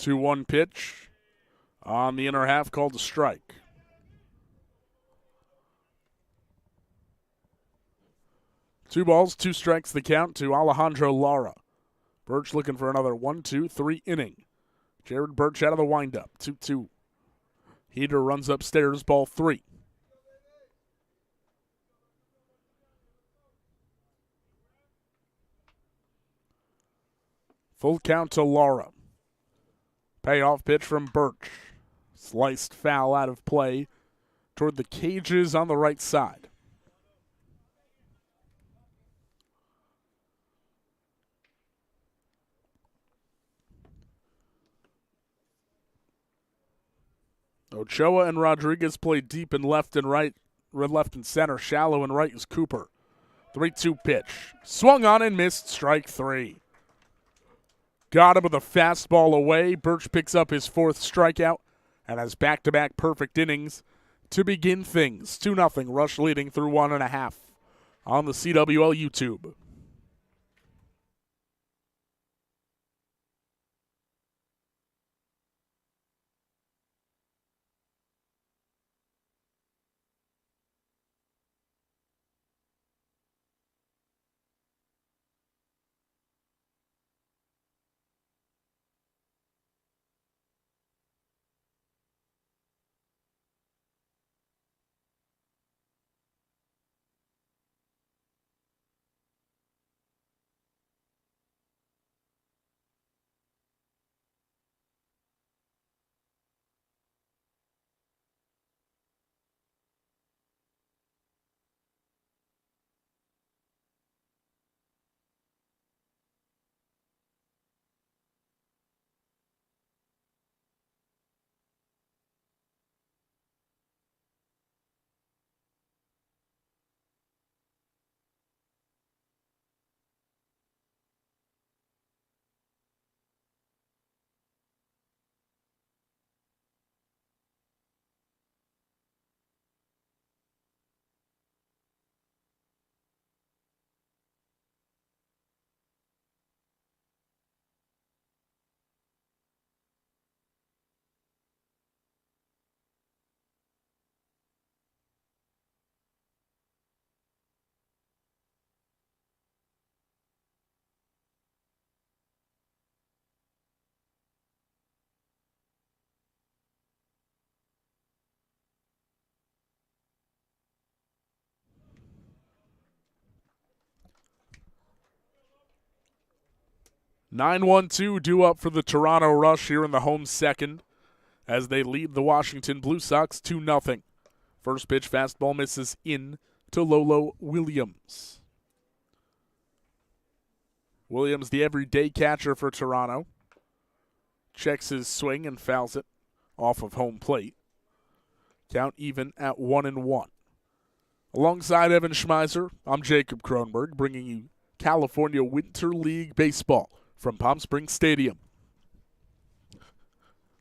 2-1 pitch on the inner half called a strike. Two balls, two strikes the count to Alejandro Lara. Birch looking for another 1-2-3 inning. Jared Birch out of the windup. 2-2. Heater runs upstairs, ball 3. Full count to Lara. Payoff pitch from Birch. Sliced foul out of play toward the cages on the right side. Ochoa and Rodriguez play deep and left and right, left and center. Shallow and right is Cooper. 3-2 pitch. Swung on and missed, strike 3. Got him with a fastball away. Birch picks up his 4th strikeout and has back-to-back perfect innings to begin things. 2-0, Rush leading through 1.5 on the CWL YouTube. (9-1-2) due up for the Toronto Rush here in the home second as they lead the Washington Bluesox 2-0. First pitch fastball misses in to Lolo Williams. Williams, the everyday catcher for Toronto, checks his swing and fouls it off of home plate. Count even at 1-1. Alongside Evan Schmeiser, I'm Jacob Kronberg, bringing you California Winter League Baseball from Palm Springs Stadium.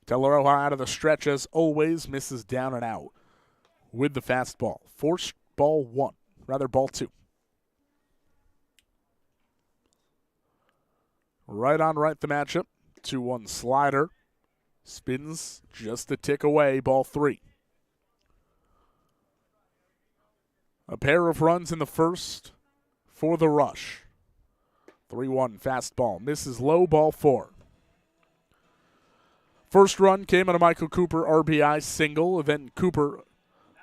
Teleroja out of the stretch as always, misses down and out with the fastball. Forced ball 2. Right on right the matchup. 2-1 slider. Spins just a tick away, ball 3. A pair of runs in the first for the Rush. 3-1 fastball. Misses low, ball 4. First run came on a Michael Cooper RBI single. Then Cooper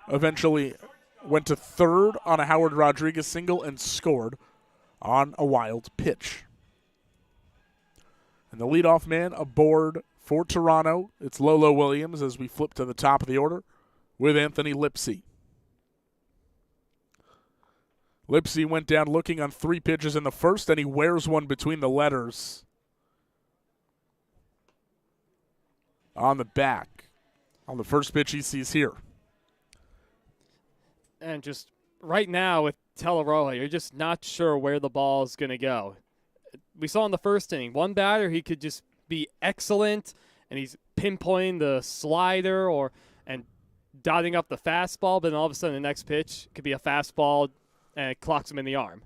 eventually went to third on a Howard Rodriguez single and scored on a wild pitch. And the leadoff man aboard for Toronto, it's Lolo Williams as we flip to the top of the order with Anthony Lipsy. Lipsy went down looking on 3 pitches in the first, and he wears one between the letters on the back on the first pitch he sees here. And just right now with Teleroja, you're just not sure where the ball is going to go. We saw in the first inning, one batter, he could just be excellent, and he's pinpointing the slider and dotting up the fastball, but then all of a sudden the next pitch could be a fastball and it clocks him in the arm.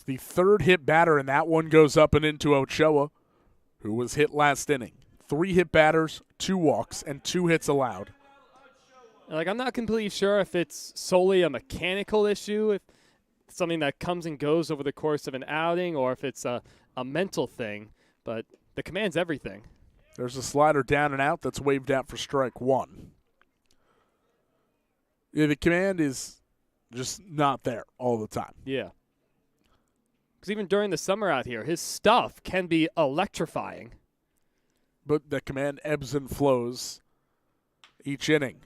It's the third hit batter, and that one goes up and into Ochoa, who was hit last inning. 3 hit batters, 2 walks, and 2 hits allowed. Like, I'm not completely sure if it's solely a mechanical issue, if it's something that comes and goes over the course of an outing, or if it's a mental thing, but the command's everything. There's a slider down and out that's waved out for strike 1. Yeah, the command is just not there all the time. Yeah. Because even during the summer out here, his stuff can be electrifying. But the command ebbs and flows each inning.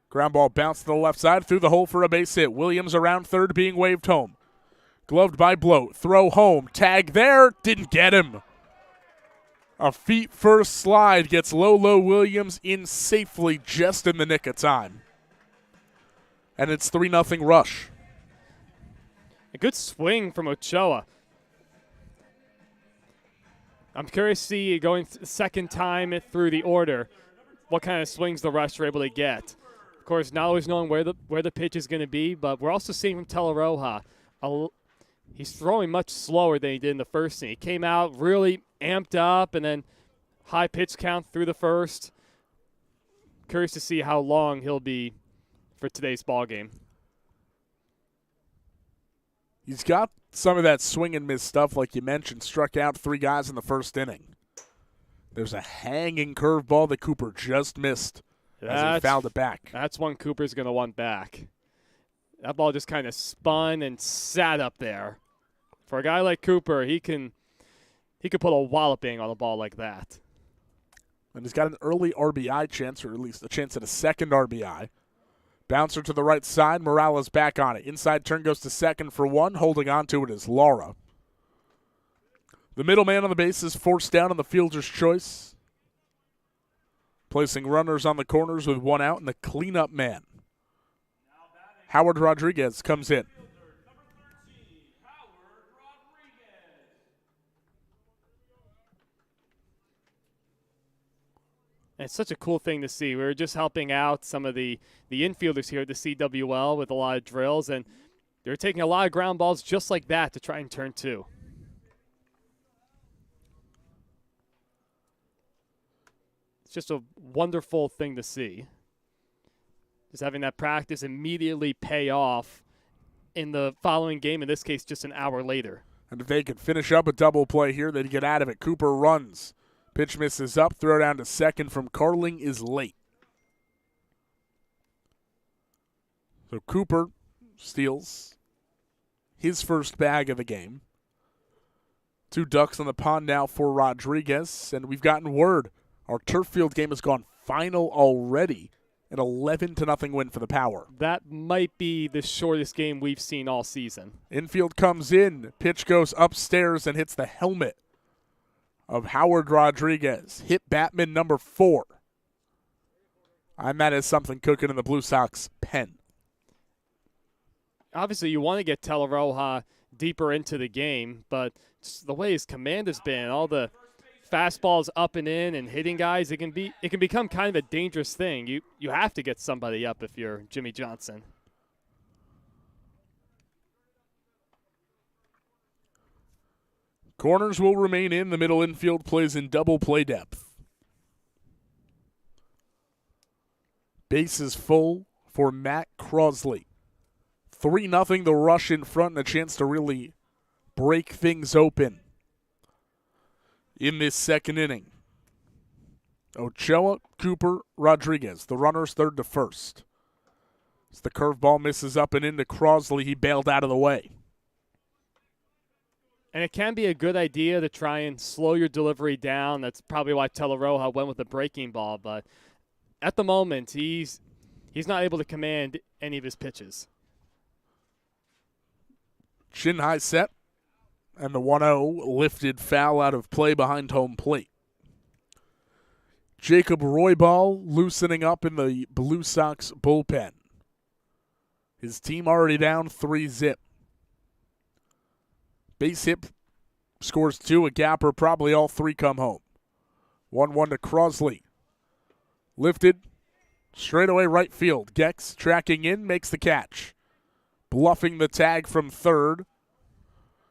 Ground ball bounced to the left side, through the hole for a base hit. Williams around third, being waved home. Gloved by Bloat. Throw home. Tag there. Didn't get him. A feet-first slide gets Lolo Williams in safely just in the nick of time. And it's 3-0 Rush. A good swing from Ochoa. I'm curious to see, going second time through the order, what kind of swings the Rush are able to get. Of course, not always knowing where the pitch is going to be, but we're also seeing from Teleroja, he's throwing much slower than he did in the first inning. He came out really amped up, and then high pitch count through the first. Curious to see how long he'll be for today's ball game. He's got some of that swing and miss stuff, like you mentioned. Struck out 3 guys in the first inning. There's a hanging curveball that Cooper just missed as he fouled it back. That's one Cooper's going to want back. That ball just kind of spun and sat up there. For a guy like Cooper, he could put a walloping on a ball like that. And he's got an early RBI chance, or at least a chance at a second RBI. Bouncer to the right side. Morales back on it. Inside turn goes to second for 1. Holding on to it is Lara. The middleman on the base is forced down on the fielder's choice. Placing runners on the corners with 1 out, and the cleanup man, Howard Rodriguez, comes in. And it's such a cool thing to see. We were just helping out some of the infielders here at the CWL with a lot of drills, and they're taking a lot of ground balls just like that to try and turn 2. It's just a wonderful thing to see. Just having that practice immediately pay off in the following game, in this case just an hour later. And if they could finish up a double play here, they'd get out of it. Cooper runs. Pitch misses up. Throw down to second from Carling is late. So Cooper steals his first bag of the game. 2 ducks on the pond now for Rodriguez. And we've gotten word our turf field game has gone final already. An 11-0 win for the Power. That might be the shortest game we've seen all season. Infield comes in. Pitch goes upstairs and hits the helmet of Howard Rodriguez. Hit Batman number 4. And that is something cooking in the Blue Sox pen. Obviously, you want to get Teleroja deeper into the game, but just the way his command has been, all the fastballs up and in and hitting guys, it can become kind of a dangerous thing. You have to get somebody up if you're Jimmy Johnson. Corners will remain in. The middle infield plays in double play depth. Base is full for Matt Crosley. 3-0 the Rush in front, and a chance to really break things open in this second inning. Ochoa, Cooper, Rodriguez. The runners third to first. As the curveball misses up and into Crosley, he bailed out of the way. And it can be a good idea to try and slow your delivery down. That's probably why Teleroja went with the breaking ball. But at the moment, he's not able to command any of his pitches. Chin high set, and the 1-0 lifted foul out of play behind home plate. Jacob Roybal loosening up in the Blue Sox bullpen. His team already down 3-0. Base hit scores 2, a gapper, probably all 3 come home. 1-1 to Crosley. Lifted, straightaway right field. Gex tracking in, makes the catch. Bluffing the tag from third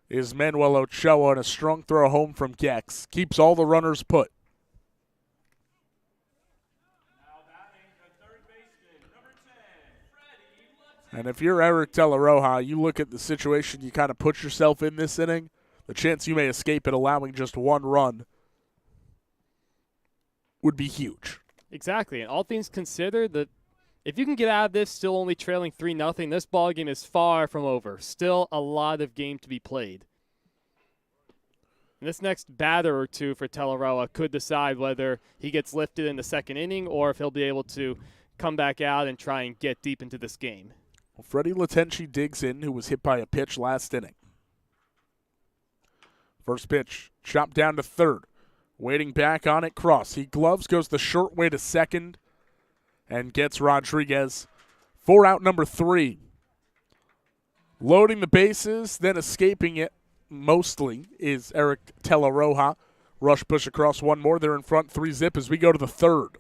is Manuel Ochoa, and a strong throw home from Gex. Keeps all the runners put. And if you're Eric De La Roja, you look at the situation you kind of put yourself in this inning, the chance you may escape it allowing just one run would be huge. Exactly, and all things considered, that if you can get out of this still only trailing 3-0, this ball game is far from over. Still a lot of game to be played. And this next batter or two for Teleroa could decide whether he gets lifted in the second inning or if he'll be able to come back out and try and get deep into this game. Well, Freddie Latenci digs in, who was hit by a pitch last inning. First pitch, chopped down to third. Waiting back on it, Cross. He gloves, goes the short way to second, and gets Rodriguez. 4 out, number 3. Loading the bases, then escaping it mostly is Eric De La Roja. Rush push across one more. They're in front 3-zip as we go to the third.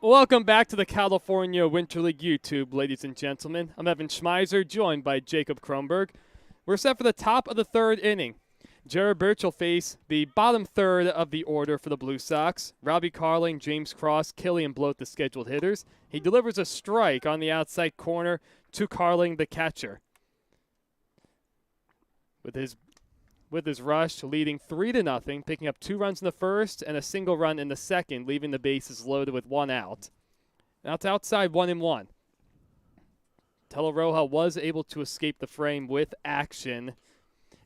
Welcome back to the California Winter League YouTube, ladies and gentlemen. I'm Evan Schmeiser, joined by Jacob Kronberg. We're set for the top of the third inning. Jared Birch will face the bottom third of the order for the Blue Sox. Robbie Carling, James Cross, Killian Bloat, the scheduled hitters. He delivers a strike on the outside corner to Carling, the catcher. With his rush leading 3-0, picking up 2 runs in the first and a single run in the second, leaving the bases loaded with 1 out. Now it's outside 1-1. Teleroja was able to escape the frame with action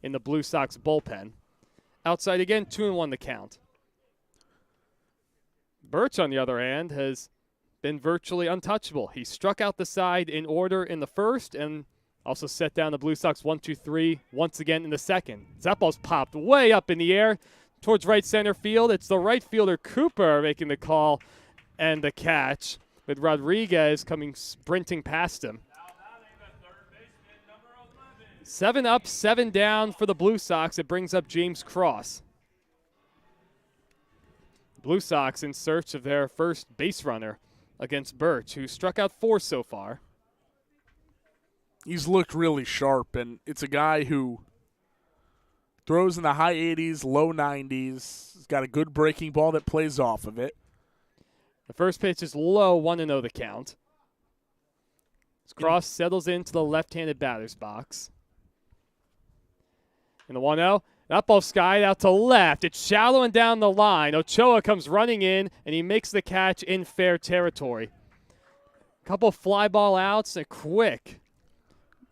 in the Blue Sox bullpen. Outside again, 2-1 the count. Birch, on the other hand, has been virtually untouchable. He struck out the side in order in the first and also set down the Blue Sox 1-2-3 once again in the second. That ball's popped way up in the air towards right center field. It's the right fielder Cooper making the call and the catch, with Rodriguez coming sprinting past him. 7 up, 7 down for the Blue Sox. It brings up James Cross. Blue Sox in search of their first base runner against Birch, who struck out 4 so far. He's looked really sharp, and it's a guy who throws in the high 80s, low 90s. He's got a good breaking ball that plays off of it. The first pitch is low, 1-0 the count. Cross settles into the left-handed batter's box. And the 1-0, that ball skied out to left. It's shallow and down the line. Ochoa comes running in, and he makes the catch in fair territory. Couple fly ball outs, and quick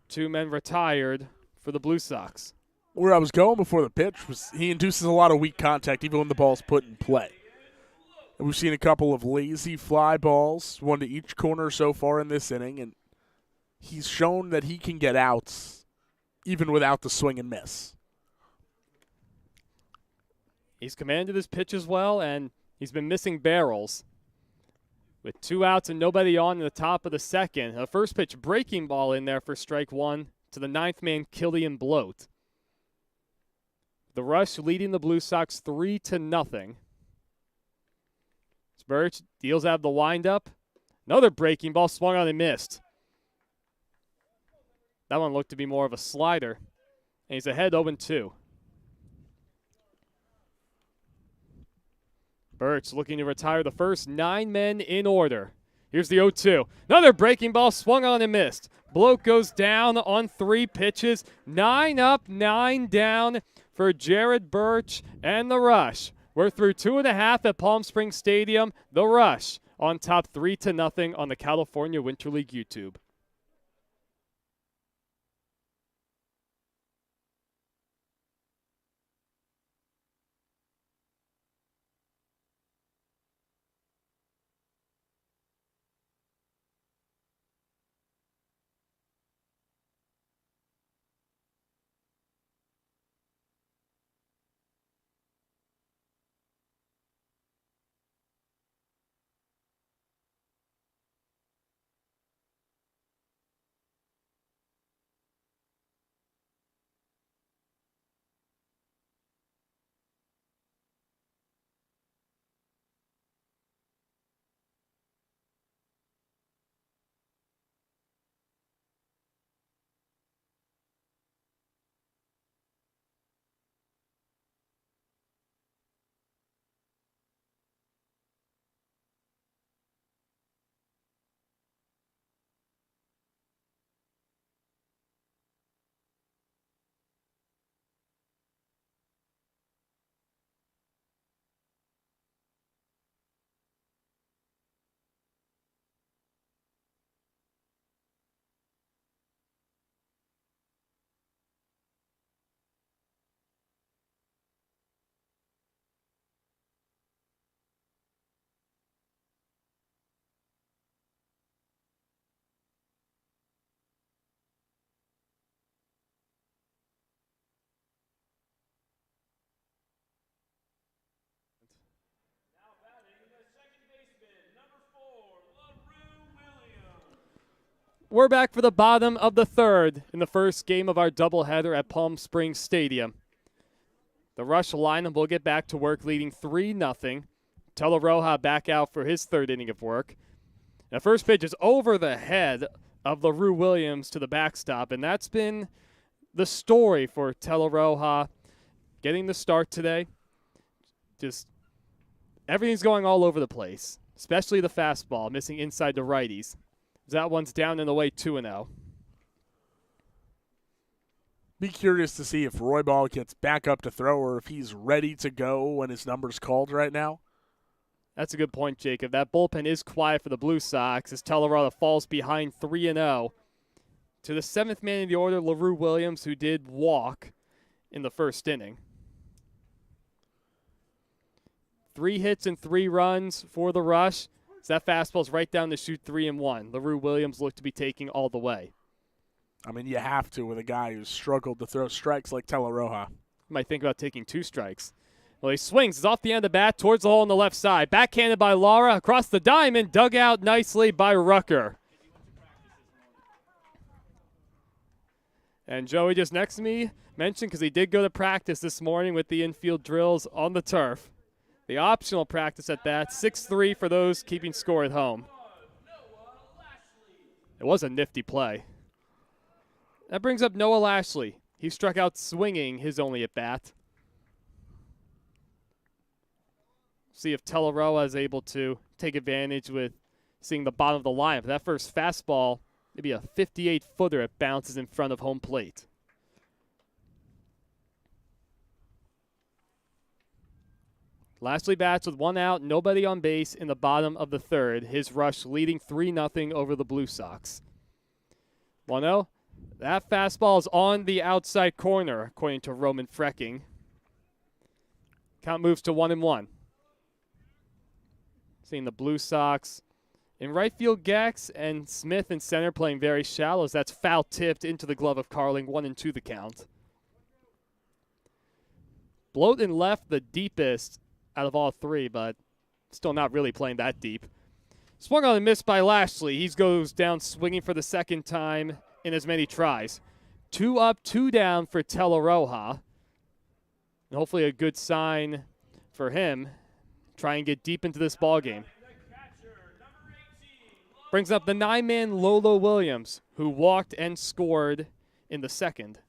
2 men retired for the Blue Sox. Where I was going before the pitch was he induces a lot of weak contact even when the ball's put in play. And we've seen a couple of lazy fly balls, one to each corner so far in this inning, and he's shown that he can get outs even without the swing and miss. He's commanded his pitch as well, and he's been missing barrels. With 2 outs and nobody on in the top of the second, a first pitch breaking ball in there for strike 1 to the 9th man, Killian Bloat. The rush leading the Blue Sox 3-0. Birch deals out the windup. Another breaking ball swung on and missed. That one looked to be more of a slider. And he's ahead 0-2. Birch looking to retire the first 9 men in order. Here's the 0-2. Another breaking ball swung on and missed. Bloke goes down on 3 pitches. 9 up, 9 down for Jared Birch and the Rush. We're through 2.5 at Palm Springs Stadium. The Rush on top 3-0 on the California Winter League YouTube. We're back for the bottom of the third in the first game of our doubleheader at Palm Springs Stadium. The Rush lineup will get back to work, leading 3-0. Teleroja back out for his third inning of work. The first pitch is over the head of LaRue Williams to the backstop, and that's been the story for Teleroja getting the start today. Just everything's going all over the place, especially the fastball, missing inside the righties. That one's down and away 2-0. Be curious to see if Roybal gets back up to throw or if he's ready to go when his number's called right now. That's a good point, Jacob. That bullpen is quiet for the Blue Sox as Teleroja falls behind 3-0. To the 7th man in the order, LaRue Williams, who did walk in the first inning. 3 hits and 3 runs for the Rush. So that fastball's right down to shoot 3-1. LaRue Williams looked to be taking all the way. I mean, you have to with a guy who's struggled to throw strikes like Teleroja. Might think about taking 2 strikes. Well, he swings. It's off the end of the bat towards the hole on the left side. Backhanded by Lara across the diamond. Dug out nicely by Rucker. And Joey just next to me mentioned, because he did go to practice this morning with the infield drills on the turf. The optional practice at that, 6-3 for those keeping score at home. It was a nifty play. That brings up Noah Lashley. He struck out swinging his only at-bat. See if Teleroja is able to take advantage with seeing the bottom of the line. But that first fastball, maybe a 58-footer, it bounces in front of home plate. Lashley bats with 1 out, nobody on base in the bottom of the third. His Rush leading 3-0 over the Blue Sox. 1-0. That fastball is on the outside corner, according to Roman Frecking. Count moves to 1-1. Seeing the Blue Sox in right field, Gex and Smith in center playing very shallow. That's foul tipped into the glove of Carling. 1-2 the count. Bloat in left, the deepest out of all 3, but still not really playing that deep. Swung on and missed by Lashley. He goes down swinging for the second time in as many tries. 2 up, 2 down for Teleroja. And hopefully a good sign for him. Try and get deep into this ball game. Brings up the 9-man Lolo Williams, who walked and scored in the second.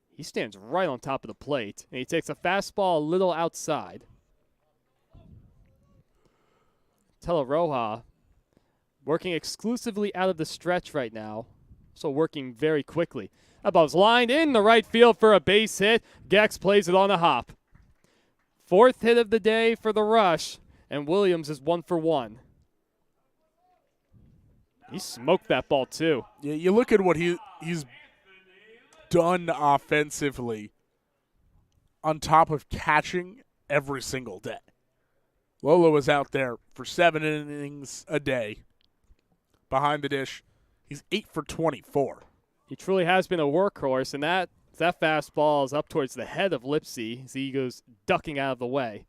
He stands right on top of the plate, and he takes a fastball a little outside. Teleroja working exclusively out of the stretch right now, so working very quickly. That ball's lined in the right field for a base hit. Gex plays it on a hop. Fourth hit of the day for the Rush, and Williams is 1 for 1. He smoked that ball too. Yeah, you look at what he's done offensively on top of catching every single day. Lolo was out there for 7 innings a day behind the dish. He's 8 for 24. He truly has been a workhorse, and that fastball is up towards the head of Lipsy as he goes ducking out of the way.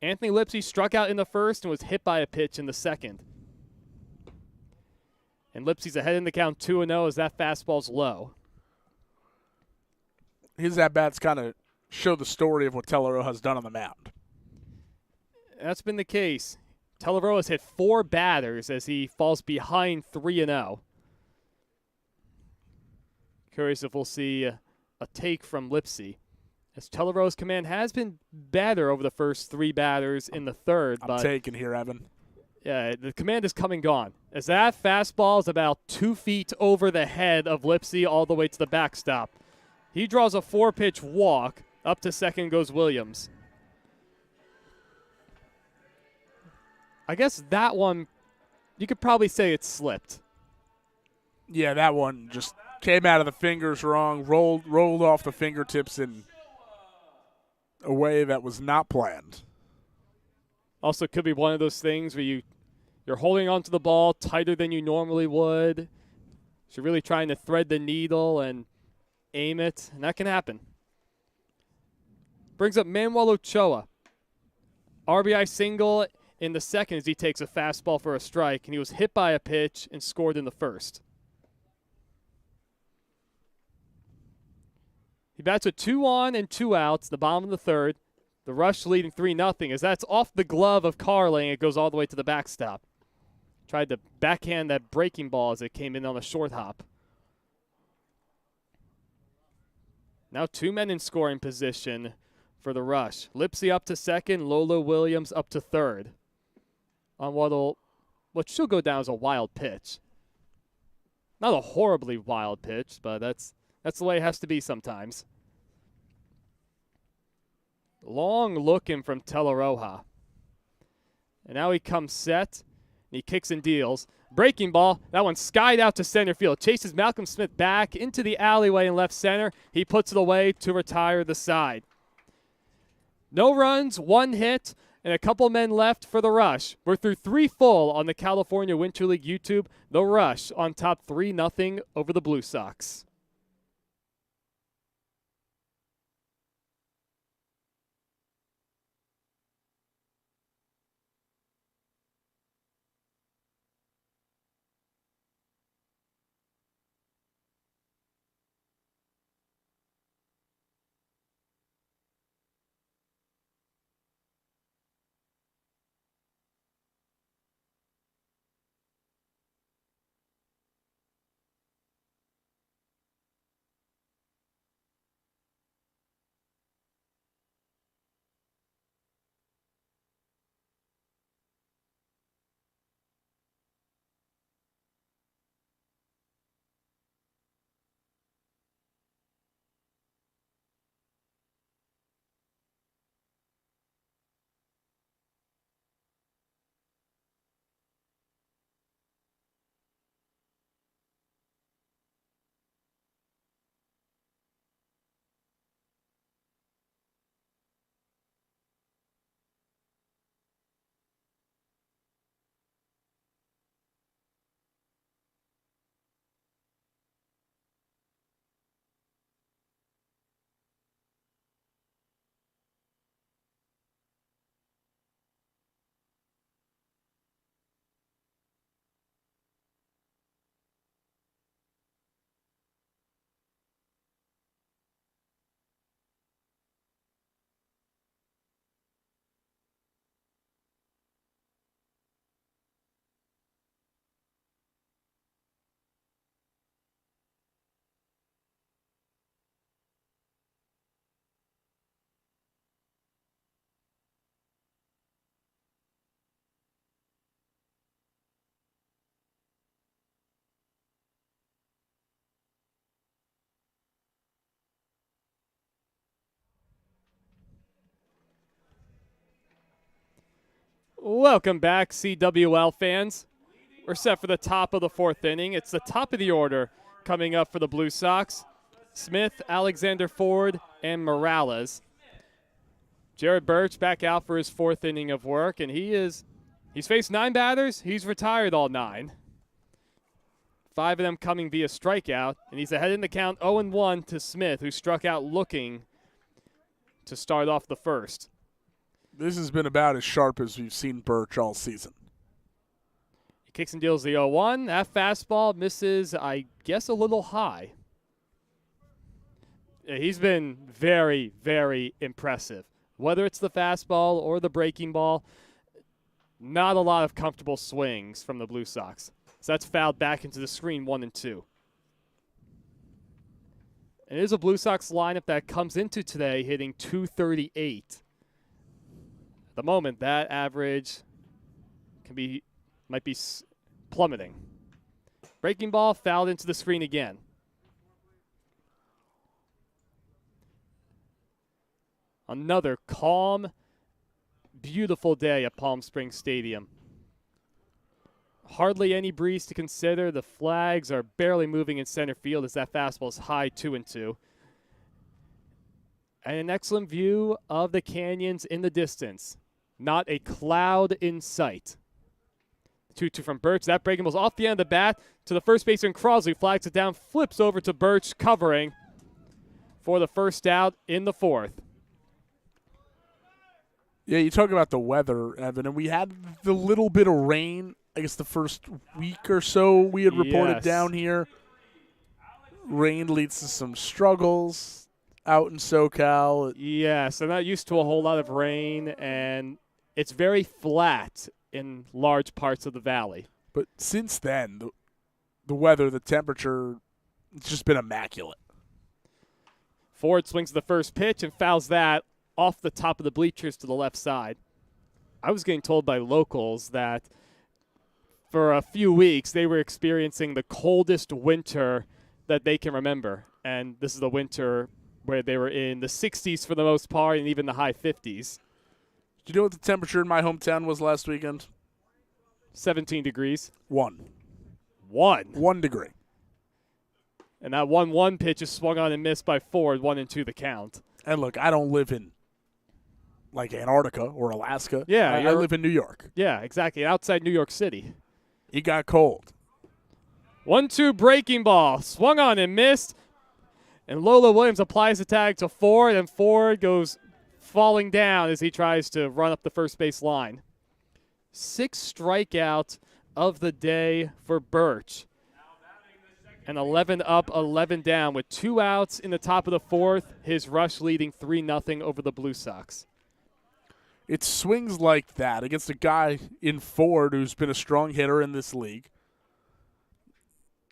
Anthony Lipsy struck out in the first and was hit by a pitch in the second. And Lipsy's ahead in the count 2-0 as that fastball's low. His at-bats kind of show the story of what Teleroja has done on the mound. That's been the case. Teleroja has hit 4 batters as he falls behind 3-0. Curious if we'll see a take from Lipsy, as Teleroja's command has been better over the first 3 batters in the third. I'm taking here, Evan. Yeah, the command is come and gone, as that fastball is about 2 feet over the head of Lipsy all the way to the backstop. He draws a 4-pitch walk. Up to second goes Williams. I guess that one, you could probably say it slipped. Yeah, that one just came out of the fingers wrong, rolled off the fingertips in a way that was not planned. Also could be one of those things where you're holding onto the ball tighter than you normally would. So you're really trying to thread the needle and aim it, and that can happen. Brings up Manuel Ochoa. RBI single in the second as he takes a fastball for a strike, and he was hit by a pitch and scored in the first. He bats with 2 on and 2 outs, the bottom of the third. The Rush leading 3-0 as that's off the glove of Carling. It goes all the way to the backstop. Tried to backhand that breaking ball as it came in on a short hop. Now 2 men in scoring position for the Rush. Lipsy up to second, Lolo Williams up to third. On what should go down as a wild pitch. Not a horribly wild pitch, but that's the way it has to be sometimes. Long looking from Teleroja. And now he comes set, and he kicks and deals. Breaking ball, that one skied out to center field. Chases Malcolm Smith back into the alleyway in left center. He puts it away to retire the side. No runs, 1 hit, and a couple men left for the Rush. We're through 3 full on the California Winter League YouTube. The Rush on top 3-0 over the Bluesox. Welcome back, CWL fans. We're set for the top of the fourth inning. It's the top of the order coming up for the Blue Sox. Smith, Alexander Ford, and Morales. Jared Birch back out for his fourth inning of work, and he's faced 9 batters. He's retired all 9. 5 of them coming via strikeout, and he's ahead in the count 0-1 to Smith, who struck out looking to start off the first. This has been about as sharp as we've seen Birch all season. He kicks and deals the 0-1. That fastball misses, I guess, a little high. He's been very, very impressive. Whether it's the fastball or the breaking ball, not a lot of comfortable swings from the Blue Sox. So that's fouled back into the screen, 1-2. It is a Blue Sox lineup that comes into today hitting .238. At the moment, that average might be plummeting. Breaking ball fouled into the screen again. Another calm, beautiful day at Palm Springs Stadium. Hardly any breeze to consider. The flags are barely moving in center field as that fastball is high 2-2. And an excellent view of the canyons in the distance. Not a cloud in sight. 2-2 from Birch. That breaking ball's off the end of the bat to the first baseman Crosley. Flags it down, flips over to Birch, covering for the first out in the fourth. Yeah, you talk about the weather, Evan, and we had the little bit of rain, I guess the first week or so we had reported down here. Rain leads to some struggles out in SoCal. Yes, I'm not used to a whole lot of rain, and it's very flat in large parts of the valley. But since then, the weather, the temperature, it's just been immaculate. Ford swings the first pitch and fouls that off the top of the bleachers to the left side. I was getting told by locals that for a few weeks they were experiencing the coldest winter that they can remember. And this is the winter where they were in the 60s for the most part and even the high 50s. Do you know what the temperature in my hometown was last weekend? 17 degrees. 1 degree. And that 1-1 pitch is swung on and missed by Ford, 1-2 the count. And look, I don't live in like Antarctica or Alaska. Yeah, I live in New York. Yeah, exactly. Outside New York City. It got cold. 1-2 breaking ball. Swung on and missed. And Lola Williams applies the tag to Ford, and Ford goes falling down as he tries to run up the first base line. 6th strikeout of the day for Birch. And 11 up, 11 down with 2 outs in the top of the fourth. His rush leading 3-0 over the Blue Sox. It's swings like that against a guy in Ford who's been a strong hitter in this league.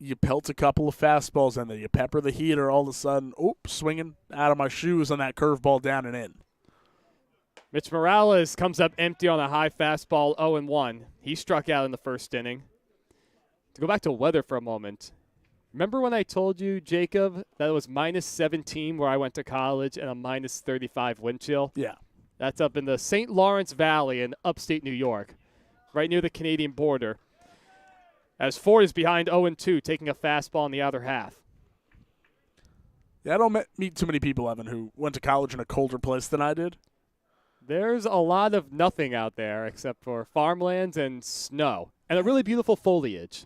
You pelt a couple of fastballs and then you pepper the heater. All of a sudden, swinging out of my shoes on that curveball down and in. Mitch Morales comes up empty on a high fastball, 0-1. He struck out in the first inning. To go back to weather for a moment. Remember when I told you, Jacob, that it was -17 where I went to college and a -35 wind chill? Yeah. That's up in the St. Lawrence Valley in upstate New York, right near the Canadian border. As Ford is behind 0-2, taking a fastball in the outer half. Yeah, I don't meet too many people, Evan, who went to college in a colder place than I did. There's a lot of nothing out there except for farmlands and snow and a really beautiful foliage.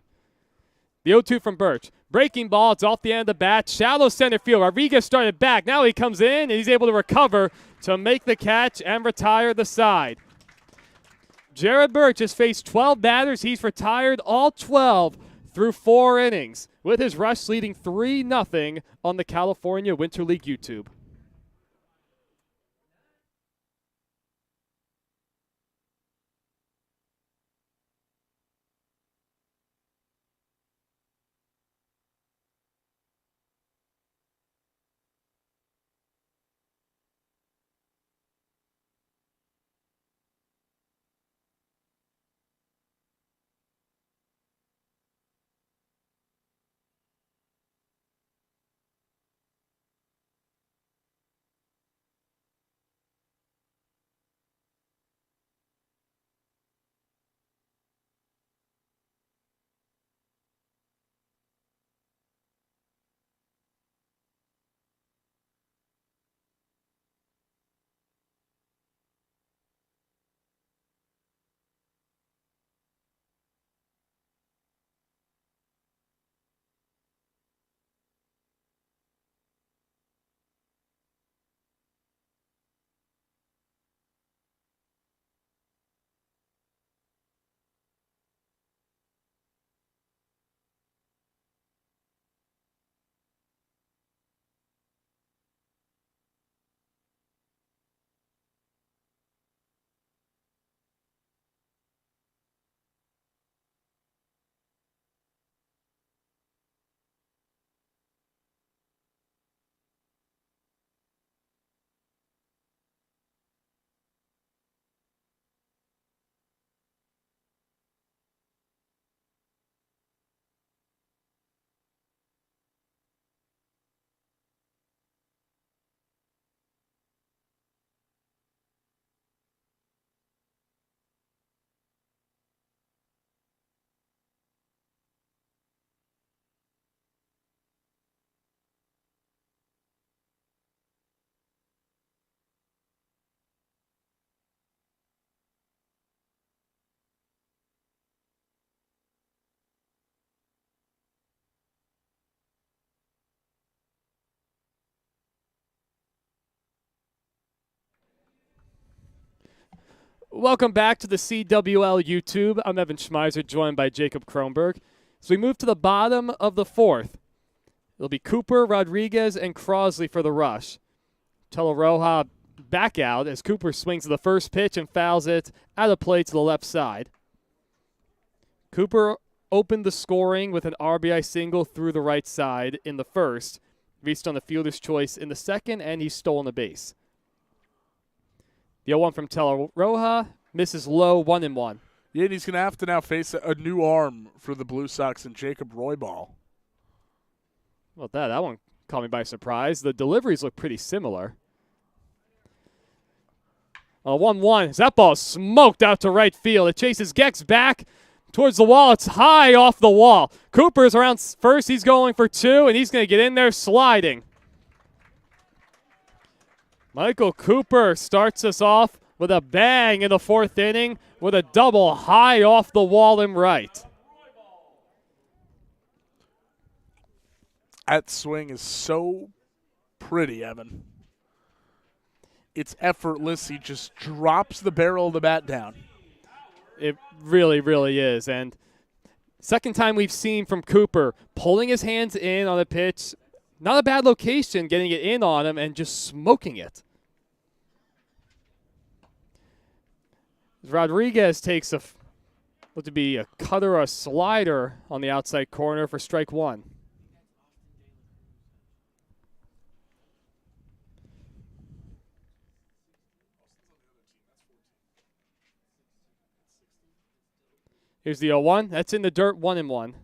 The 0-2 from Birch. Breaking ball. It's off the end of the bat. Shallow center field. Rodriguez started back. Now he comes in, and he's able to recover to make the catch and retire the side. Jared Birch has faced 12 batters. He's retired all 12 through 4 innings, with his rush leading 3-0 on the California Winter League YouTube. Welcome back to the CWL YouTube. I'm Evan Schmeiser, joined by Jacob Kronberg. So we move to the bottom of the fourth. It'll be Cooper, Rodriguez, and Crosley for the rush. Teleroja back out as Cooper swings to the first pitch and fouls it out of play to the left side. Cooper opened the scoring with an RBI single through the right side in the first, reached on the fielder's choice in the second, and he's stolen a base. The 0-1 from Teleroja misses low, 1-1. Yeah, and he's going to have to now face a new arm for the Bluesox and Jacob Roybal. Well, that one caught me by surprise. The deliveries look pretty similar. 1-1. That ball is smoked out to right field. It chases Gex back towards the wall. It's high off the wall. Cooper's around first. He's going for two, and he's going to get in there sliding. Michael Cooper starts us off with a bang in the fourth inning with a double high off the wall and right. That swing is so pretty, Evan. It's effortless. He just drops the barrel of the bat down. It really, really is. And second time we've seen from Cooper pulling his hands in on a pitch. Not a bad location, getting it in on him and just smoking it. Rodriguez takes what to be a cutter or a slider on the outside corner for strike one. Here's the 0-1. That's in the dirt, 1-1.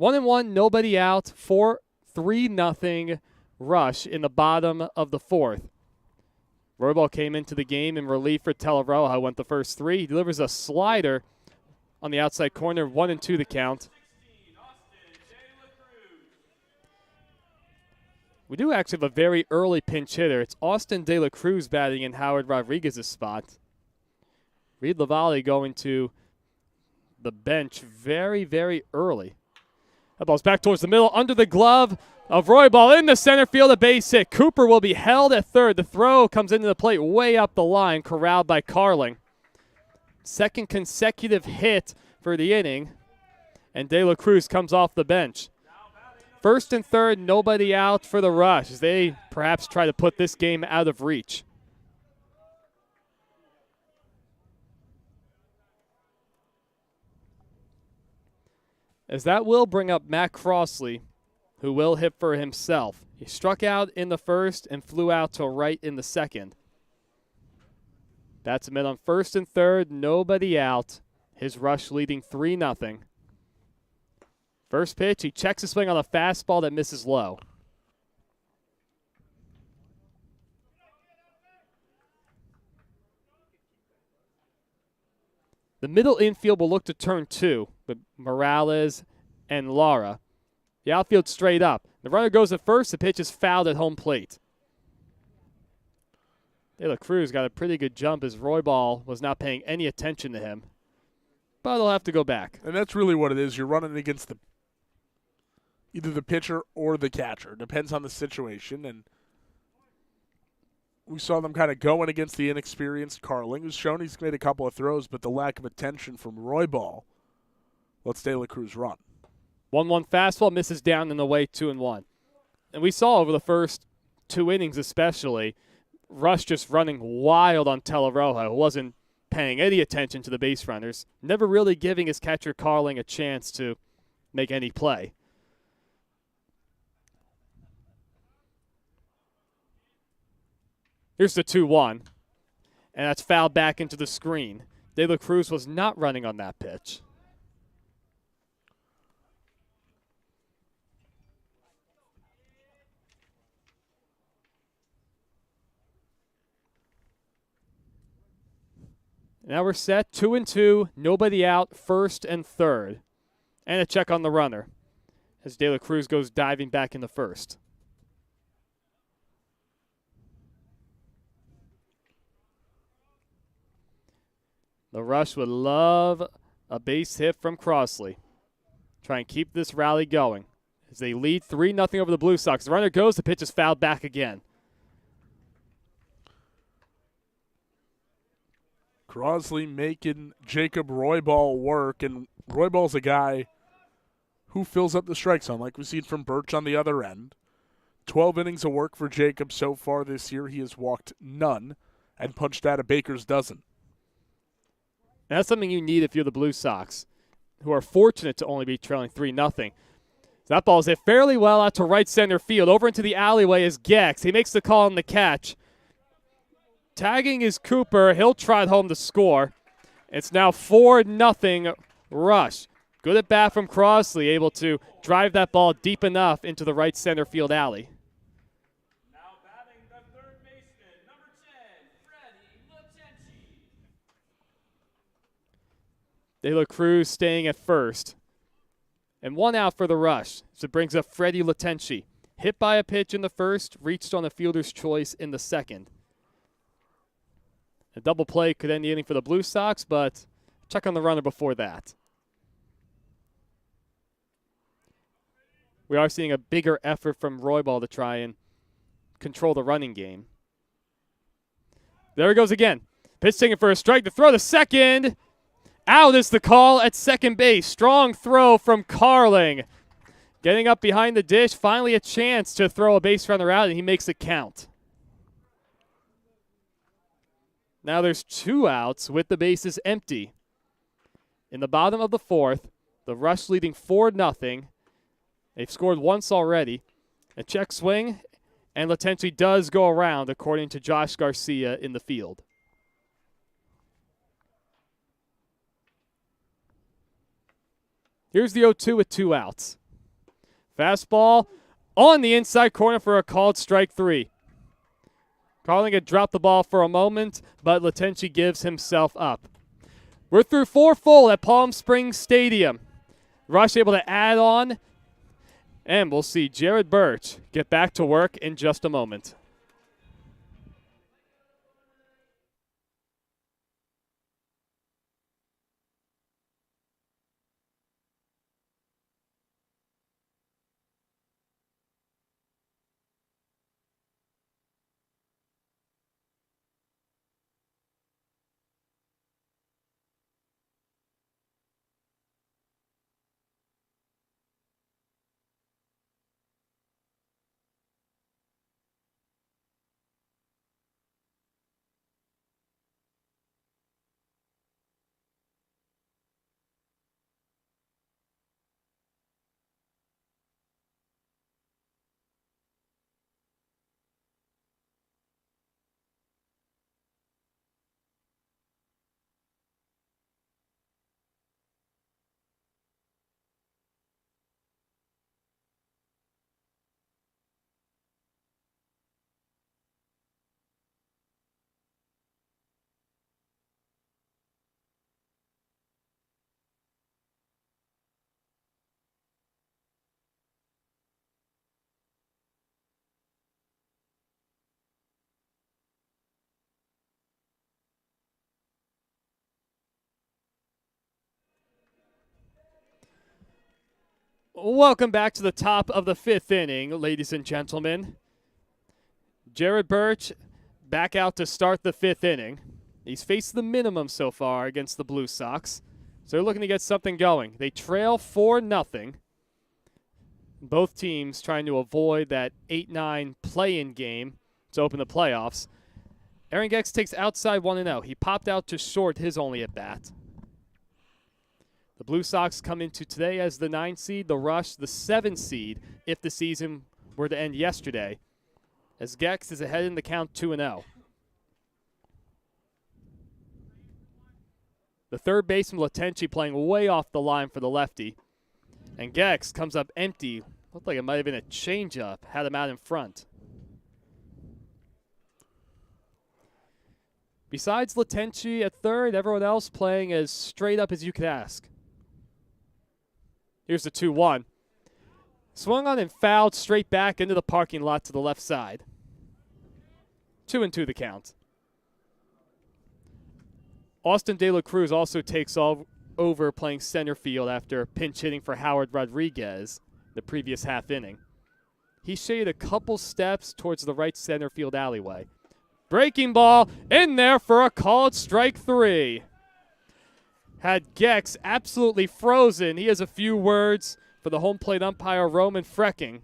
1-1, nobody out, 3-0 rush in the bottom of the fourth. Roybal came into the game in relief for Teleroja, went the first three. He delivers a slider on the outside corner, 1-2 the count. We do actually have a very early pinch hitter. It's Austin De La Cruz batting in Howard Rodriguez's spot. Reed Lavalle going to the bench very, very early. That ball's back towards the middle, under the glove of Roybal in the center field, a base hit. Cooper will be held at third. The throw comes into the plate way up the line, corralled by Carling. Second consecutive hit for the inning, and De La Cruz comes off the bench. First and third, nobody out for the rush as they perhaps try to put this game out of reach. As that will bring up Matt Crosley, who will hit for himself. He struck out in the first and flew out to right in the second. Bats him in on first and third, nobody out. His rush leading 3-0. First pitch, he checks his swing on a fastball that misses low. The middle infield will look to turn two with Morales and Lara. The outfield straight up. The runner goes at first. The pitch is fouled at home plate. De La Cruz got a pretty good jump as Roybal was not paying any attention to him. But he'll have to go back. And that's really what it is. You're running against either the pitcher or the catcher. Depends on the situation. And we saw them kind of going against the inexperienced Carling, who's shown he's made a couple of throws, but the lack of attention from Roybal lets De La Cruz run. 1-1 fastball misses down and away, 2-1. And we saw over the first two innings especially, Rush just running wild on Teleroja, who wasn't paying any attention to the base runners, never really giving his catcher Carling a chance to make any play. Here's the 2-1, and that's fouled back into the screen. De La Cruz was not running on that pitch. Now we're set, 2-2, nobody out, first and third. And a check on the runner as De La Cruz goes diving back in the first. The Rush would love a base hit from Crosley. Try and keep this rally going. as they lead 3-0 over the Blue Sox. The runner goes, the pitch is fouled back again. Crosley making Jacob Roybal work, and Roybal's a guy who fills up the strike zone, like we've seen from Birch on the other end. 12 innings of work for Jacob so far this year. He has walked none and punched out a baker's dozen. That's something you need if you're the Blue Sox, who are fortunate to only be trailing 3-0. That ball is hit fairly well out to right center field. Over into the alleyway is Gex. He makes the call on the catch. Tagging is Cooper. He'll trot home to score. It's now 4-0 Rush. Good at bat from Crosley, able to drive that ball deep enough into the right center field alley. Now batting the third baseman, number 10, Freddie Latenchi. De La Cruz staying at first. And one out for the Rush. So it brings up Freddie Latenchi. Hit by a pitch in the first, reached on a fielder's choice in the second. A double play could end the inning for the Blue Sox, but check on the runner before that. We are seeing a bigger effort from Roybal to try and control the running game. There he goes again. Pitch taken for a strike to throw to second. Out is the call at second base. Strong throw from Carling. Getting up behind the dish, finally a chance to throw a base runner out, and he makes it count. Now there's 2 outs with the bases empty. In the bottom of the fourth, the Rush leading 4-0. They've scored once already. A check swing, and Latenchi does go around, according to Josh Garcia in the field. Here's the 0-2 with 2 outs. Fastball on the inside corner for a called strike 3. Carling had dropped the ball for a moment, but Latenchi gives himself up. We're through 4 full at Palm Springs Stadium. Rush able to add on, and we'll see Jared Birch get back to work in just a moment. Welcome back to the top of the 5th inning, ladies and gentlemen. Jared Birch back out to start the 5th inning. He's faced the minimum so far against the Blue Sox, so they're looking to get something going. They trail 4-0. Both teams trying to avoid that 8-9 play-in game to open the playoffs. Aaron Gex takes outside 1-0. He popped out to short his only at-bat. The Blue Sox come into today as the 9 seed, the Rush the 7 seed if the season were to end yesterday, as Gex is ahead in the count 2-0. The third baseman, Latenchi, playing way off the line for the lefty. And Gex comes up empty. Looked like it might have been a changeup, had him out in front. Besides Latenchi at third, everyone else playing as straight up as you could ask. Here's the 2-1. Swung on and fouled straight back into the parking lot to the left side. 2-2 the count. Austin De La Cruz also takes over playing center field after pinch hitting for Howard Rodriguez. the previous half inning. He shaded a couple steps towards the right center field alleyway. Breaking ball in there for a called strike 3. Had Gex absolutely frozen. He has a few words for the home plate umpire, Roman Frecking.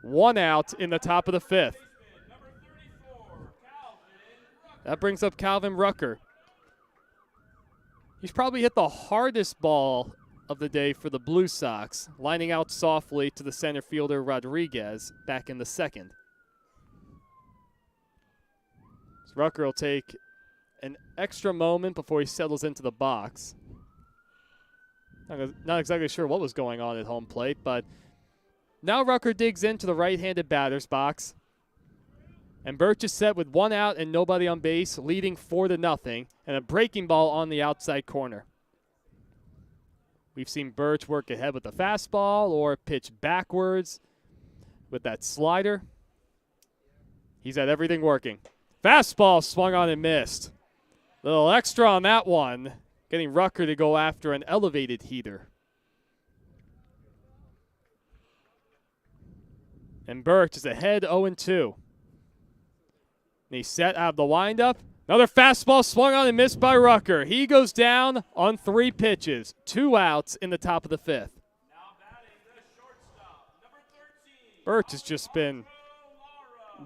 1 out in the top of the 5th. That brings up Calvin Rucker. He's probably hit the hardest ball of the day for the Blue Sox, lining out softly to the center fielder Rodriguez back in the 2nd. So Rucker will take an extra moment before he settles into the box. Not exactly sure what was going on at home plate, but now Rucker digs into the right-handed batter's box. And Birch is set with 1 out and nobody on base, leading 4-0, and a breaking ball on the outside corner. We've seen Birch work ahead with the fastball or pitch backwards with that slider. He's had everything working. Fastball swung on and missed. Little extra on that one, getting Rucker to go after an elevated heater. And Birch is ahead 0-2. And he's set out of the windup. Another fastball swung on and missed by Rucker. He goes down on 3 pitches. 2 outs in the top of the 5th. Birch has just been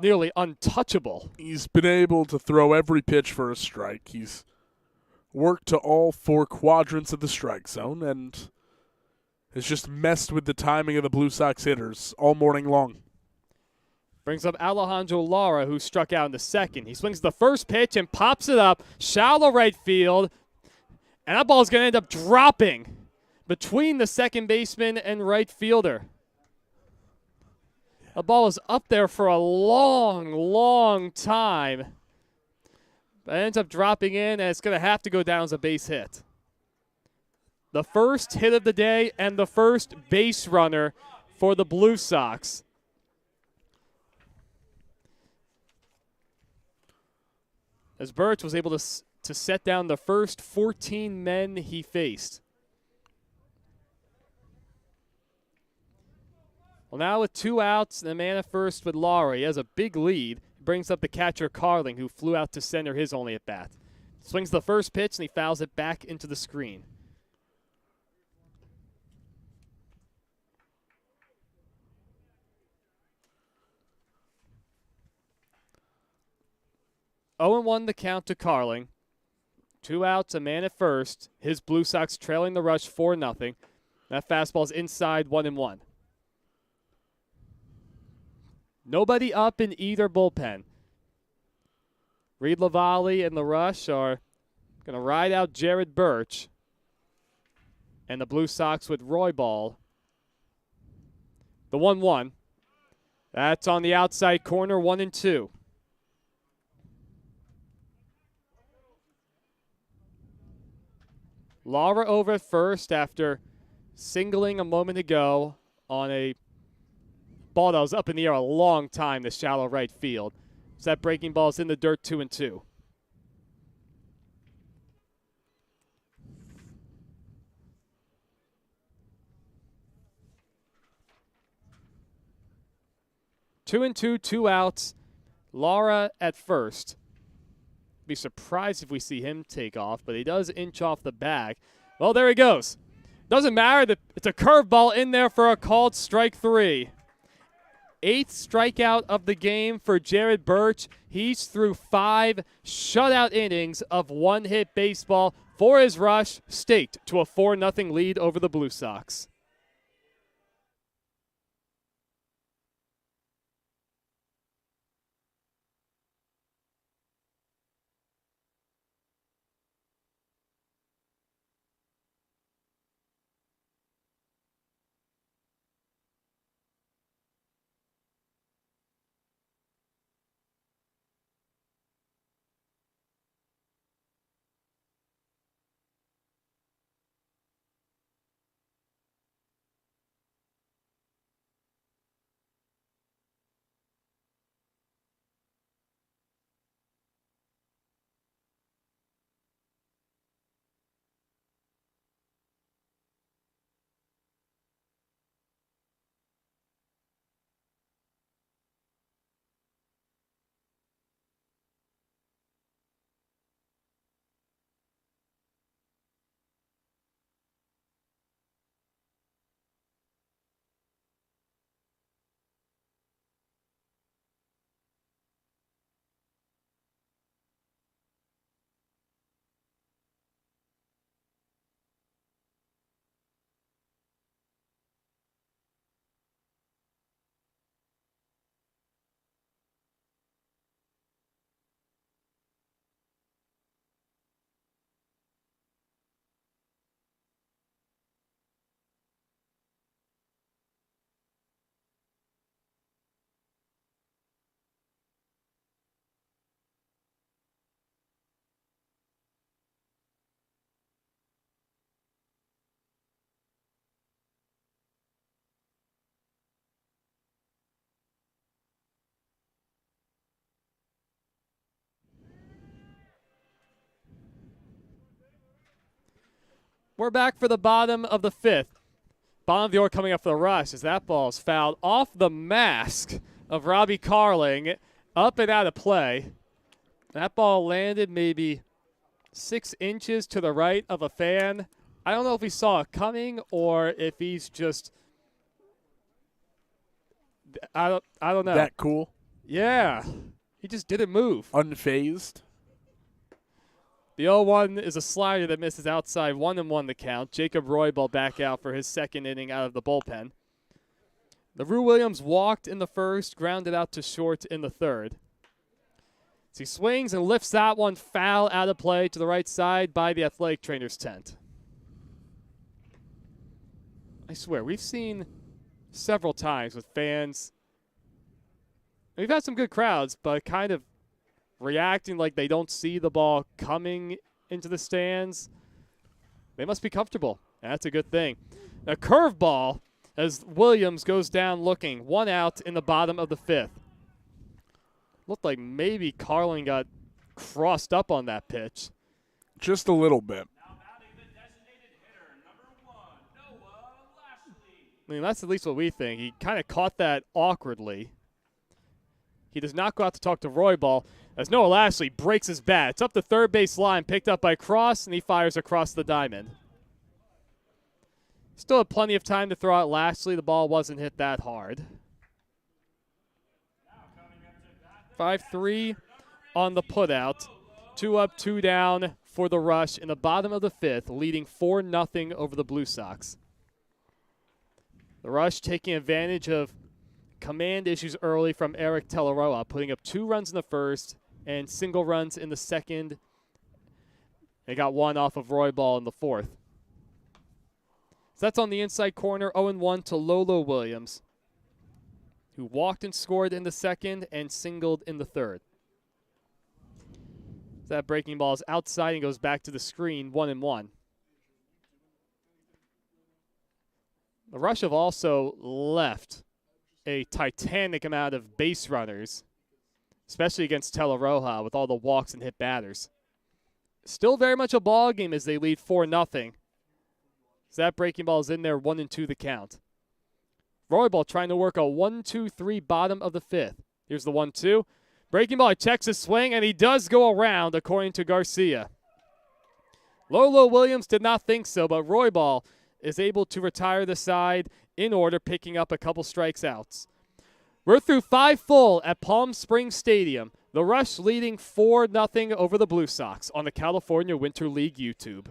nearly untouchable. He's been able to throw every pitch for a strike. He's worked to all 4 quadrants of the strike zone and has just messed with the timing of the Blue Sox hitters all morning long. Brings up Alejandro Lara, who struck out in the 2nd. He swings the first pitch and pops it up, shallow right field, and that ball is going to end up dropping between the second baseman and right fielder. The ball is up there for a long, long time, but it ends up dropping in, and it's going to have to go down as a base hit. The first hit of the day and the first base runner for the Blue Sox. As Birch was able to set down the first 14 men he faced. Well, now with 2 outs and a man at first with Laurie, he has a big lead. He brings up the catcher Carling, who flew out to center his only at bat. Swings the first pitch and he fouls it back into the screen. Oh, 0-1 the count to Carling. 2 outs, a man at first. His Blue Sox trailing the rush 4-0. That fastball's inside 1-1. Nobody up in either bullpen. Reed Lavallee and the Rush are going to ride out Jared Birch. And the Blue Sox with Roy Ball. The 1-1. That's on the outside corner, 1-2. Lara over at first after singling a moment ago on a ball that was up in the air a long time, the shallow right field. So that breaking ball is in the dirt, 2-2. Two and two, 2 outs. Lara at first. Be surprised if we see him take off, but he does inch off the bag. Well, there he goes. Doesn't matter that it's a curveball in there for a called strike 3. 8th strikeout of the game for Jared Birch. He's through 5 shutout innings of 1-hit baseball for his Rush, staked to a 4-0 lead over the Blue Sox. We're back for the bottom of the 5th. Bottom of the order coming up for the Rush as that ball is fouled off the mask of Robbie Carling, up and out of play. That ball landed maybe 6 inches to the right of a fan. I don't know if he saw it coming or if he's just, I don't know. That cool? Yeah, he just didn't move. Unfazed? The 0-1 is a slider that misses outside, 1-1 the count. Jacob Roybal back out for his second inning out of the bullpen. LaRue Williams walked in the first, grounded out to short in the third. So he swings and lifts that one foul out of play to the right side by the athletic trainer's tent. I swear, we've seen several times with fans. We've had some good crowds, but kind of reacting like they don't see the ball coming into the stands. They must be comfortable. That's a good thing. A curveball as Williams goes down looking. 1 out in the bottom of the 5th. Looked like maybe Carling got crossed up on that pitch. Just a little bit. Now batting the designated hitter, number 1, Noah Lashley. I mean, that's at least what we think. He kind of caught that awkwardly. He does not go out to talk to Roybal as Noah Lashley breaks his bat. It's up the third base line, picked up by Cross, and he fires across the diamond. Still had plenty of time to throw out Lashley. The ball wasn't hit that hard. 5-3 on the putout. 2 up, 2 down for the Rush in the bottom of the 5th, leading 4-0 over the Bluesox. The Rush taking advantage of command issues early from Eric Telaroa, putting up 2 runs in the first and single runs in the second. They got 1 off of Roybal in the 4th. So that's on the inside corner, 0-1 to Lolo Williams, who walked and scored in the second and singled in the third. So that breaking ball is outside and goes back to the screen, 1-1. The Rush have also left a titanic amount of base runners, especially against Telaroa with all the walks and hit batters. Still very much a ball game as they lead 4-0. So that breaking ball is in there, 1-2 the count. Roybal trying to work a 1-2-3 bottom of the 5th. Here's the 1-2. Breaking ball, he checks his swing, and he does go around, according to Garcia. Lolo Williams did not think so, but Roybal is able to retire the side in order, picking up a couple strikes outs. We're through 5 full at Palm Springs Stadium. The Rush leading 4-0 over the Bluesox on the California Winter League YouTube.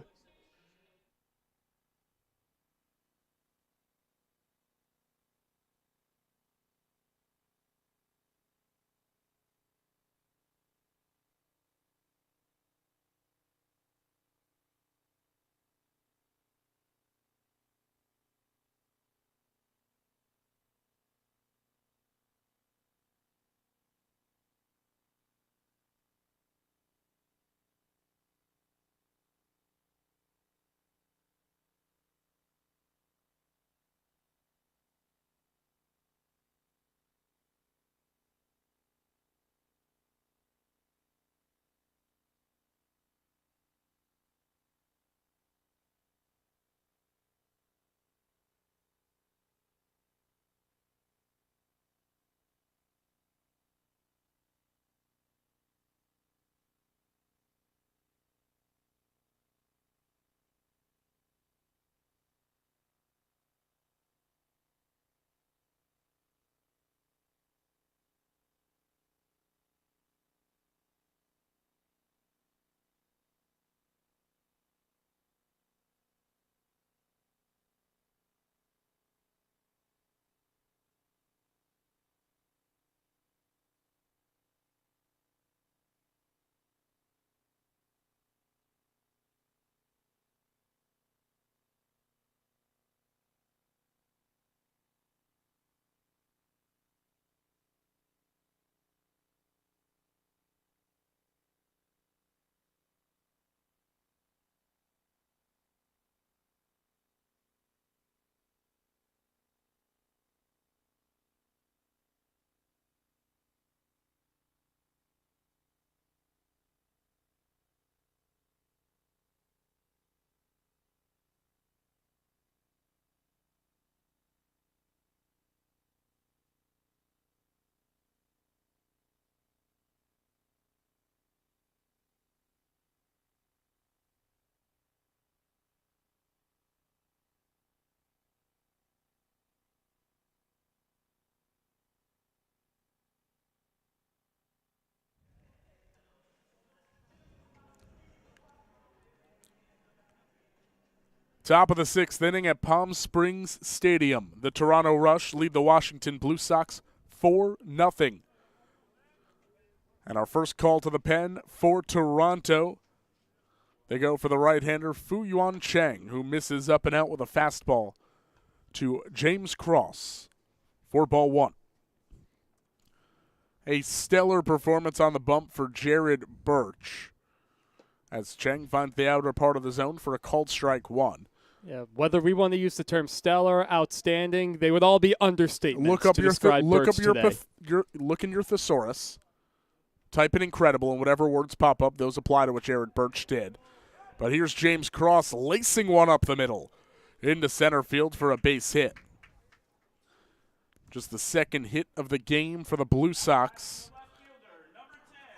Top of the 6th inning at Palm Springs Stadium. The Toronto Rush lead the Washington Bluesox 4-0. And our first call to the pen for Toronto. They go for the right-hander Fu-Yuan Chang, who misses up and out with a fastball to James Cross. 4-1. A stellar performance on the bump for Jared Birch, as Chang finds the outer part of the zone for a called strike 1. Yeah, whether we want to use the term stellar, outstanding, they would all be understatements Look up to your describe Birch today. Look in your thesaurus. Type in incredible, and whatever words pop up, those apply to what Jared Birch did. But here's James Cross lacing one up the middle into center field for a base hit. Just the second hit of the game for the Bluesox.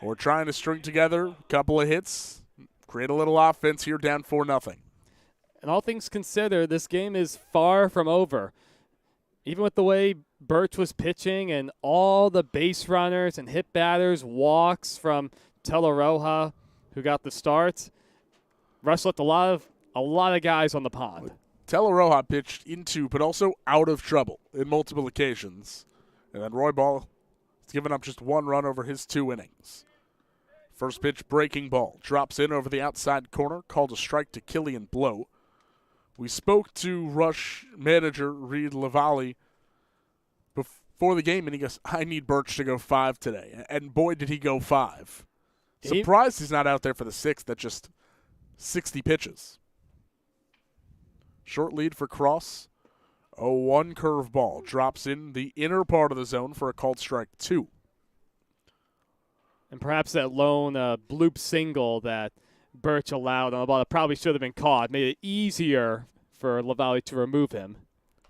We're trying to string together a couple of hits, create a little offense here, down 4-0. And all things considered, this game is far from over. Even with the way Birch was pitching and all the base runners and hit batters, walks from Teleroja, who got the start, Rush left a lot of guys on the pond. Teleroja pitched into but also out of trouble in multiple occasions. And then Roy Ball has given up just 1 run over his 2 innings. First pitch, breaking ball. Drops in over the outside corner, called a strike to Killian Blow. We spoke to Rush manager Reed Lavallee before the game, and he goes, I need Birch to go 5 today. And boy, did he go 5. Surprised he's not out there for the 6th at just 60 pitches. Short lead for Cross. 0-1 curveball. Drops in the inner part of the zone for a called strike 2. And perhaps that lone bloop single that Birch allowed on the ball that probably should have been caught made it easier for Lavallee to remove him.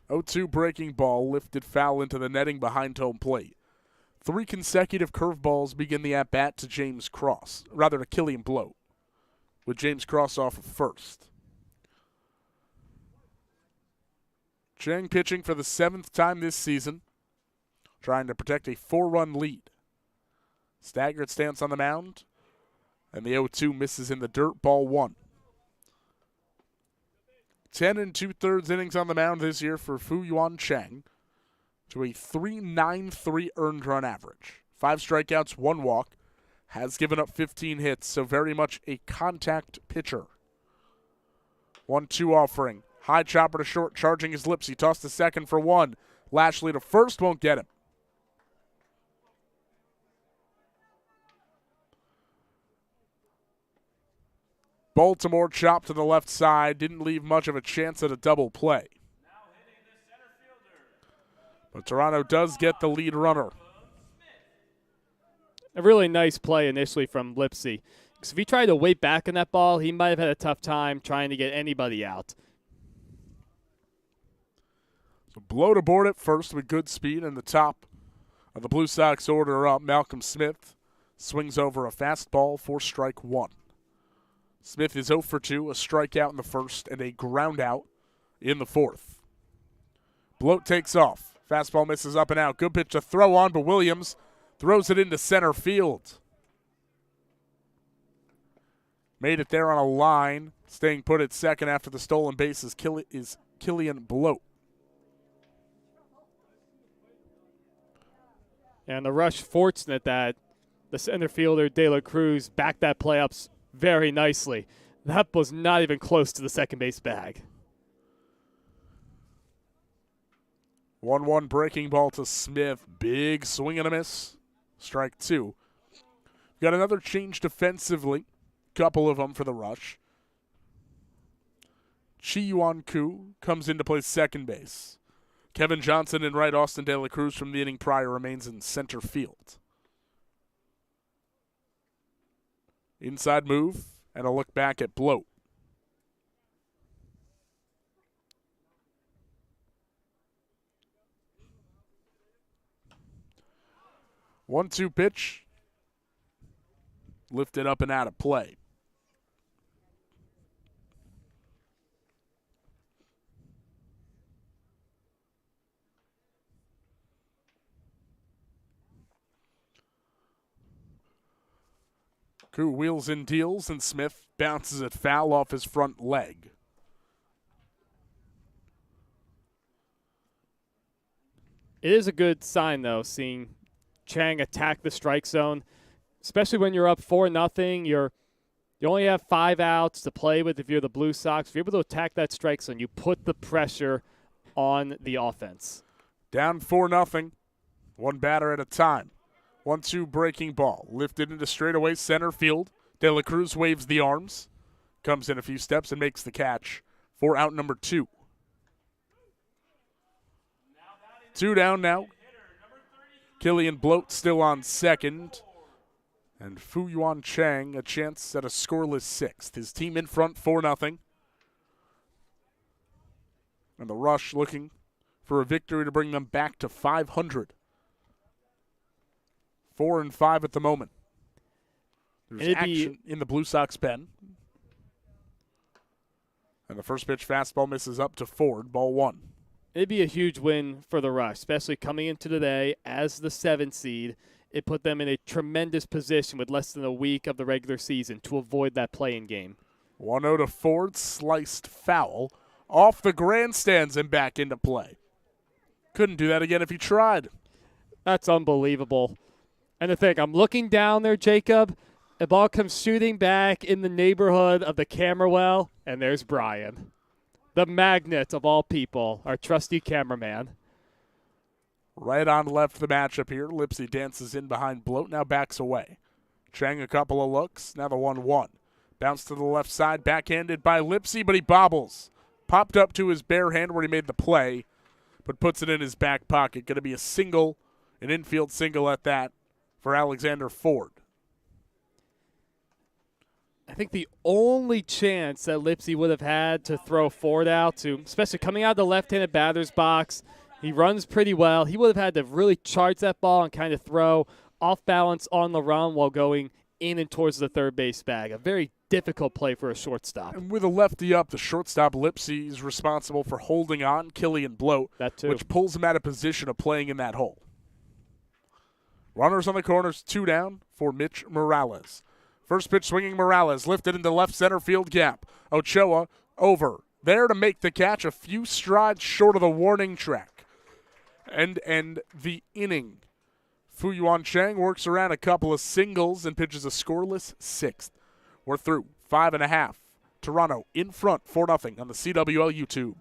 0-2 breaking ball lifted foul into the netting behind home plate. 3 consecutive curveballs begin the at-bat to to Killian Blow, with James Cross off of first. Chang pitching for the 7th time this season, trying to protect a 4-run lead. Staggered stance on the mound, and the 0-2 misses in the dirt, ball 1. 10 2/3 innings on the mound this year for Fu-Yuan Chang to a 3.93 earned run average. 5 strikeouts, 1 walk, has given up 15 hits, so very much a contact pitcher. 1-2 offering. High chopper to short, charging his lips. He tossed to second for 1. Lashley to first, won't get him. Baltimore chopped to the left side, didn't leave much of a chance at a double play. But Toronto does get the lead runner. A really nice play initially from Lipsy. Because if he tried to wait back on that ball, he might have had a tough time trying to get anybody out. So Blow to board at first with good speed, and the top of the Blue Sox order up. Malcolm Smith swings over a fastball for strike 1. Smith is 0 for 2, a strikeout in the first and a ground out in the 4th. Bloat takes off. Fastball misses up and out. Good pitch to throw on, but Williams throws it into center field. Made it there on a line. Staying put at second after the stolen base is Killian Bloat. And the Rush fortunate that the center fielder, De La Cruz, backed that play up very nicely. That was not even close to the second base bag. 1-1 breaking ball to Smith. Big swing and a miss. Strike 2. Got another change defensively. Couple of them for the Rush. Chi Yuan Ku comes in to play second base. Kevin Johnson in right, Austin De La Cruz from the inning prior remains in center field. Inside move and a look back at Bloat. One-two pitch. Lifted up and out of play. Koo wheels and deals, and Smith bounces it foul off his front leg. It is a good sign, though, seeing Chang attack the strike zone, especially when you're up 4-0. You only have 5 outs to play with if you're the Blue Sox. If you're able to attack that strike zone, you put the pressure on the offense. Down 4-0. One batter at a time. 1-2 breaking ball. Lifted into straightaway center field. De La Cruz waves the arms. Comes in a few steps and makes the catch for out number 2. 2 down now. Killian Bloat still on second. And Fu Yuan Chang a chance at a scoreless 6th. His team in front 4-0. And the Rush looking for a victory to bring them back to 500. 4-5 at the moment. There's action in the Blue Sox pen. And the first pitch fastball misses up to Ford, ball 1. It'd be a huge win for the Rush, especially coming into today as the 7th seed. It put them in a tremendous position with less than a week of the regular season to avoid that play-in game. 1-0 to Ford, sliced foul off the grandstands and back into play. Couldn't do that again if he tried. That's unbelievable. And to think, I'm looking down there, Jacob. The ball comes shooting back in the neighborhood of the camera well, and there's Brian. The magnet of all people, our trusty cameraman. Right on left the matchup here. Lipsy dances in behind Bloat, now backs away. Chang a couple of looks, now the 1-1. Bounce to the left side, backhanded by Lipsy, but he bobbles. Popped up to his bare hand where he made the play, but puts it in his back pocket. Going to be a single, an infield single at that for Alexander Ford. I think the only chance that Lipsy would have had to throw Ford out to, especially coming out of the left-handed batter's box, he runs pretty well. He would have had to really charge that ball and kind of throw off balance on the run while going in and towards the third base bag. A very difficult play for a shortstop. And with a lefty up, the shortstop Lipsy is responsible for holding on Killian Bloat, That too. which pulls him out of position of playing in that hole. Runners on the corners, 2 down for Mitch Morales. First pitch swinging Morales, lifted into left center field gap. Ochoa over. There to make the catch, a few strides short of the warning track. And the inning. Fu Yuan Chang works around a couple of singles and pitches a scoreless 6th. We're through 5.5. Toronto in front 4-0 on the CWL YouTube.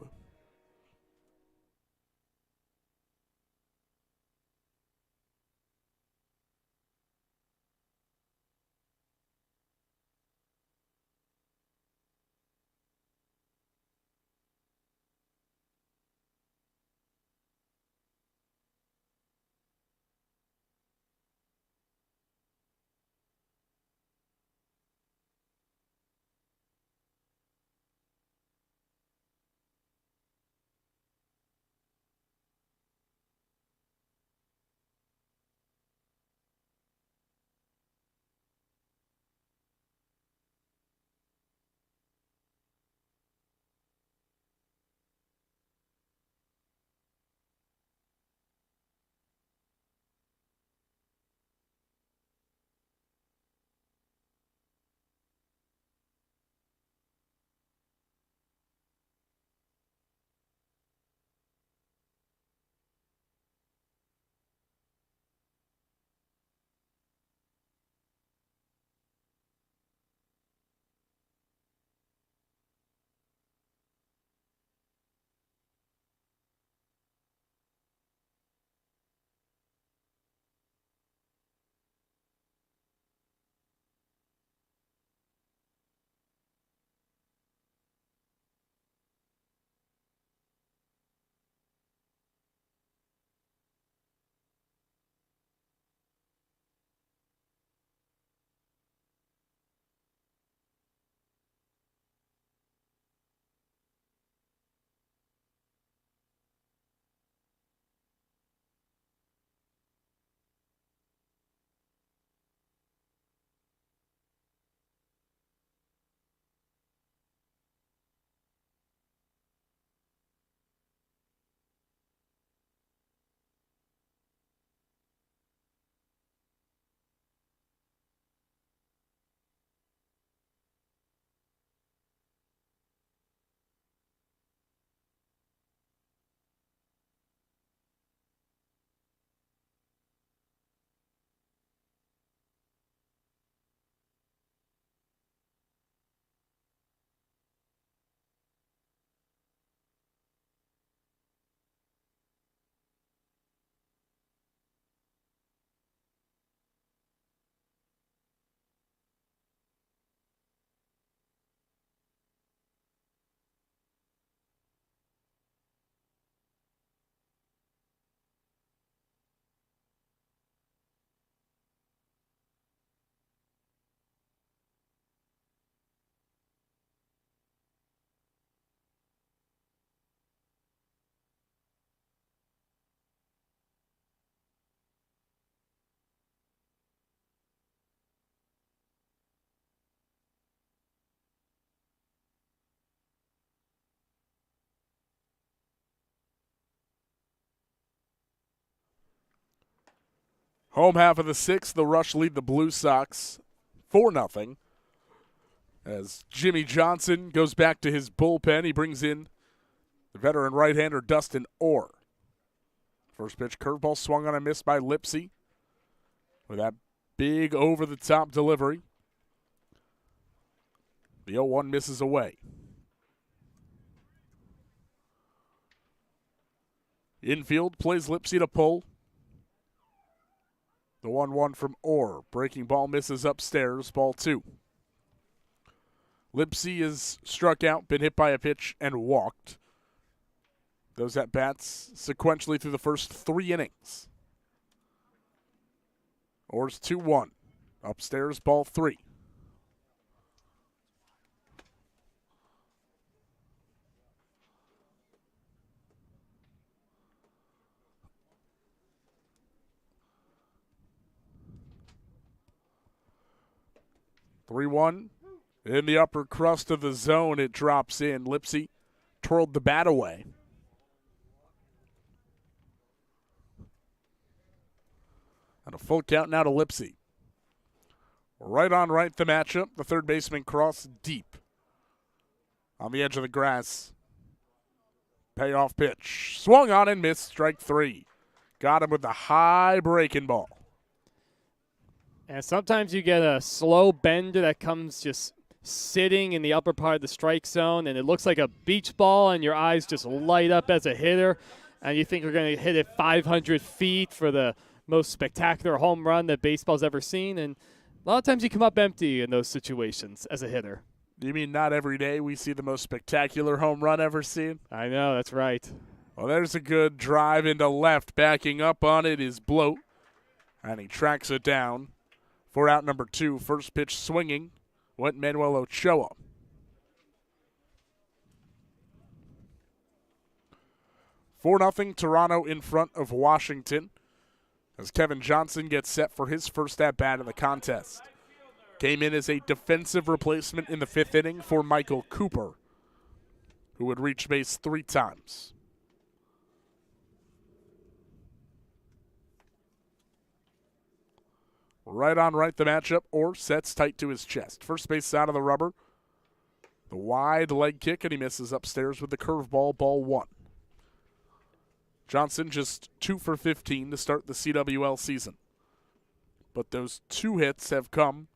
Home half of the sixth, the Rush lead the Bluesox 4-0. As Jimmy Johnson goes back to his bullpen, he brings in the veteran right-hander Dustin Orr. First pitch curveball swung on and missed by Lipsy with that big over-the-top delivery. The 0-1 misses away. Infield plays Lipsy to pull. The 1-1 from Orr. Breaking ball misses upstairs, ball 2. Lipsy is struck out, been hit by a pitch, and walked. Those at-bats sequentially through the first 3 innings. Orr's 2-1. Upstairs, ball 3. (3-1). In the upper crust of the zone, it drops in. Lipsy twirled the bat away. And a full count now to Lipsy. Right on right, the matchup. The third baseman crossed deep on the edge of the grass. Payoff pitch. Swung on and missed. Strike 3. Got him with the high breaking ball. And sometimes you get a slow bender that comes just sitting in the upper part of the strike zone, and it looks like a beach ball, and your eyes just light up as a hitter, and you think you're going to hit it 500 feet for the most spectacular home run that baseball's ever seen. And a lot of times you come up empty in those situations as a hitter. You mean not every day we see the most spectacular home run ever seen? I know, that's right. Well, there's a good drive into left. Backing up on it is Bloat, and he tracks it down for out number 2. First pitch swinging went Manuel Ochoa. Four 0 Toronto in front of Washington as Kevin Johnson gets set for his first at-bat in the contest. Came in as a defensive replacement in the 5th inning for Michael Cooper, who would reach base 3 times. Right on right, the matchup. Orr sets tight to his chest. First base side of the rubber. The wide leg kick, and he misses upstairs with the curveball, ball 1. Johnson just 2 for 15 to start the CWL season. But those 2 hits have come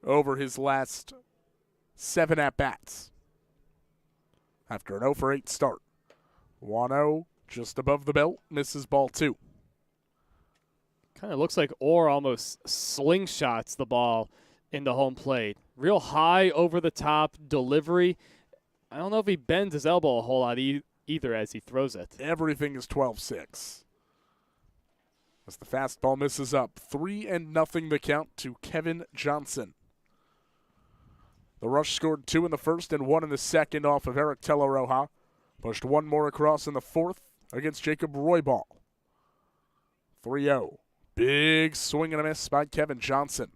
over his last 7 at-bats after an 0 for 8 start. 1-0 just above the belt, misses ball 2. Kind of looks like Orr almost slingshots the ball into home plate. Real high over-the-top delivery. I don't know if he bends his elbow a whole lot either as he throws it. Everything is 12-6. As the fastball misses up. 3-0 the count to Kevin Johnson. The Rush scored 2 in the first and 1 in the second off of Eric Teleroja. Pushed 1 more across in the 4th against Jacob Roybal. 3-0. Big swing and a miss by Kevin Johnson.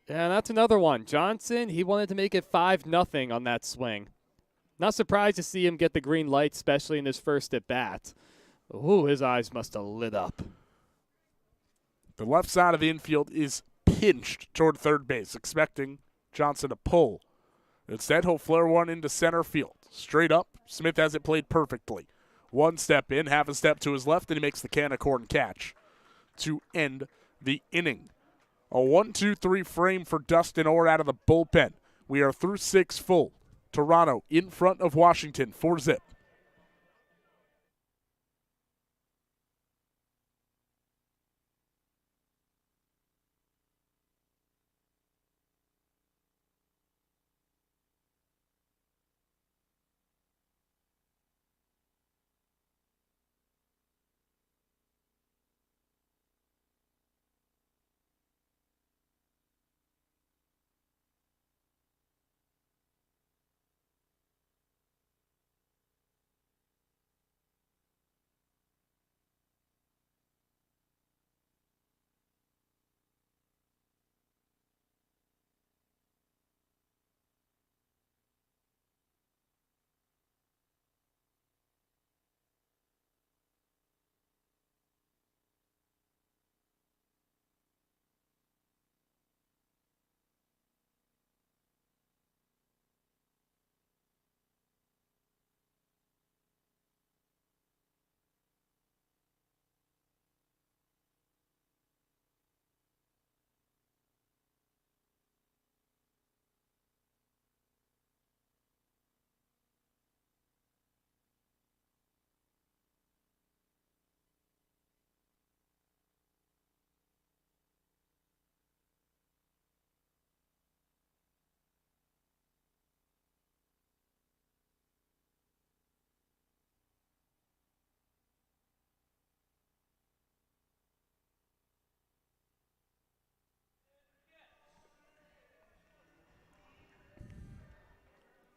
Yeah, that's another one. Johnson, he wanted to make it 5-0 on that swing. Not surprised to see him get the green light, especially in his first at-bat. Ooh, his eyes must have lit up. The left side of the infield is pinched toward third base, expecting Johnson to pull. Instead, he'll flare one into center field. Straight up, Smith has it played perfectly. 1 step in, half a step to his left, and he makes the can of corn catch to end the inning. A 1-2-3 frame for Dustin Orr out of the bullpen. We are through 6 full. Toronto in front of Washington, 4-0.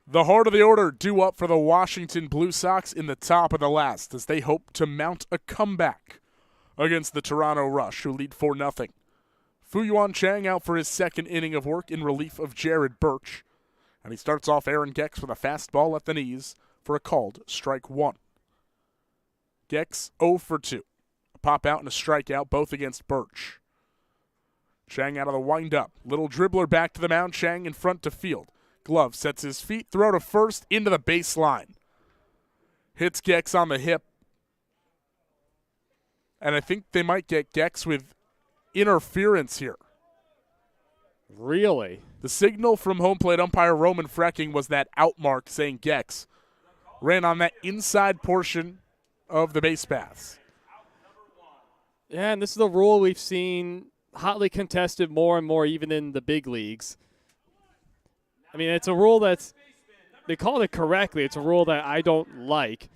The heart of the order due up for the Washington Bluesox in the top of the last as they hope to mount a comeback against the Toronto Rush, who lead 4-0. Fuyuan Chang out for his second inning of work in relief of Jared Birch. And he starts off Aaron Gex with a fastball at the knees for a called strike one. Gex 0 for 2. A pop out and a strikeout, both against Birch. Chang out of the windup. Little dribbler back to the mound. Chang in front to field. Glove sets his feet, throw to first, into the baseline. Hits Gex on the hip. And I think they might get Gex with interference here. Really? The signal from home plate umpire Roman Frecking was that out mark saying Gex ran on that inside portion of the base paths. Yeah, and this is a rule we've seen hotly contested more and more even in the big leagues. I mean, it's a rule that's, they called it correctly. It's a rule that I don't like.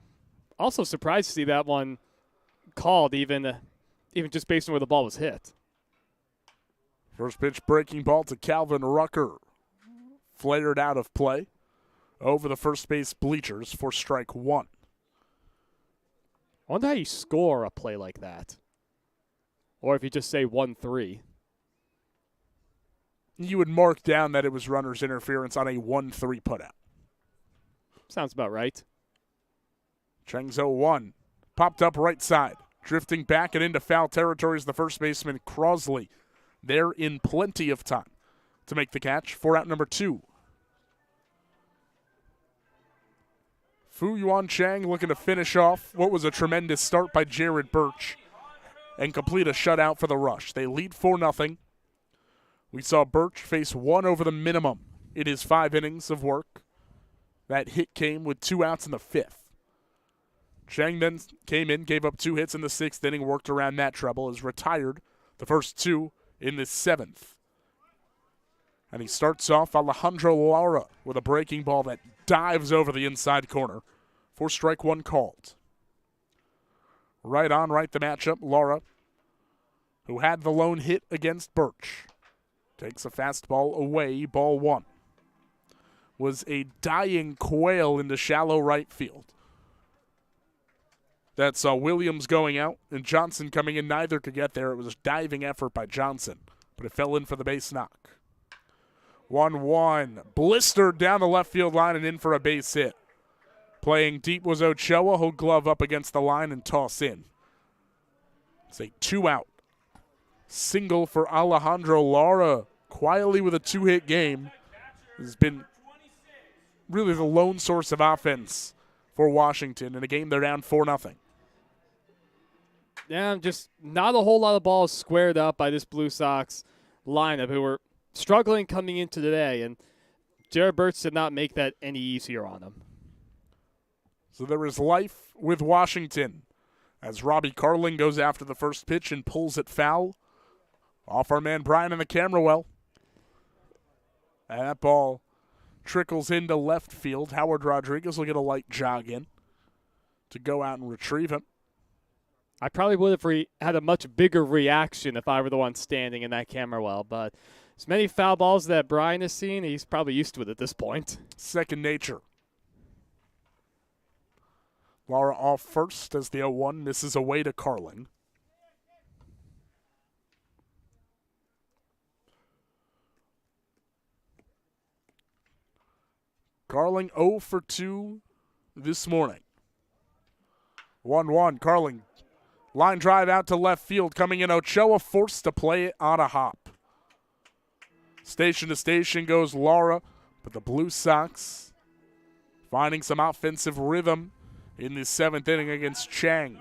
Also surprised to see that one called even just based on where the ball was hit. First pitch breaking ball to Calvin Rucker. Flared out of play over the first base bleachers for strike one. I wonder how you score a play like that. Or if you just say 1-3. You would mark down that it was runner's interference on a 1-3 putout. Sounds about right. Chang's 0-1. Popped up right side. Drifting back and into foul territory is the first baseman Crosley. They're in plenty of time to make the catch for out number 2. Fuyuan Chang looking to finish off what was a tremendous start by Jared Birch and complete a shutout for the Rush. They lead 4-0. We saw Birch face 1 over the minimum in his 5 innings of work. That hit came with 2 outs in the 5th. Chang then came in, gave up 2 hits in the 6th inning, worked around that trouble, is retired the first 2 in the 7th. And he starts off Alejandro Lara with a breaking ball that dives over the inside corner for strike one called. Right on, right the matchup. Lara, who had the lone hit against Birch, takes a fastball away, ball 1. Was a dying quail into shallow right field. That saw Williams going out and Johnson coming in. Neither could get there. It was a diving effort by Johnson, but it fell in for the base knock. 1-1. Blistered down the left field line and in for a base hit. Playing deep was Ochoa. He'll glove up against the line and toss in. It's a 2-out. Single for Alejandro Lara. Quietly with a 2-hit game. Has been really the lone source of offense for Washington in a game they're down 4-0. Yeah, just not a whole lot of balls squared up by this Blue Sox lineup who were struggling coming into today, and Jared Birch did not make that any easier on them. So there is life with Washington as Robbie Carling goes after the first pitch and pulls it foul off our man Brian in the camera well. And that ball trickles into left field. Howard Rodriguez will get a light jog in to go out and retrieve him. I probably would have had a much bigger reaction if I were the one standing in that camera well, but as many foul balls that Brian has seen, he's probably used to it at this point. Second nature. Lara off first as the 0-1 misses away to Carling. Carling 0 for 2 this morning. 1-1. Carling. Line drive out to left field. Coming in, Ochoa forced to play it on a hop. Station to station goes Lara, but the Blue Sox finding some offensive rhythm in the 7th inning against Chang.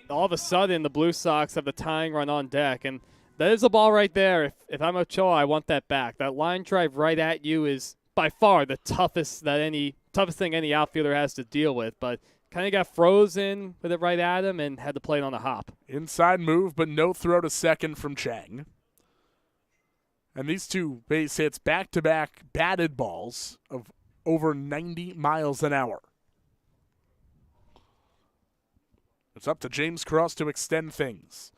All of a sudden, the Blue Sox have the tying run on deck, and that is a ball right there. If I'm Ochoa, I want that back. That line drive right at you is by far the toughest thing any outfielder has to deal with, but kind of got frozen with it right at him and had to play it on a hop. Inside move, but no throw to second from Chang. And these 2 base hits back-to-back batted balls of over 90 miles an hour. It's up to James Cross to extend things.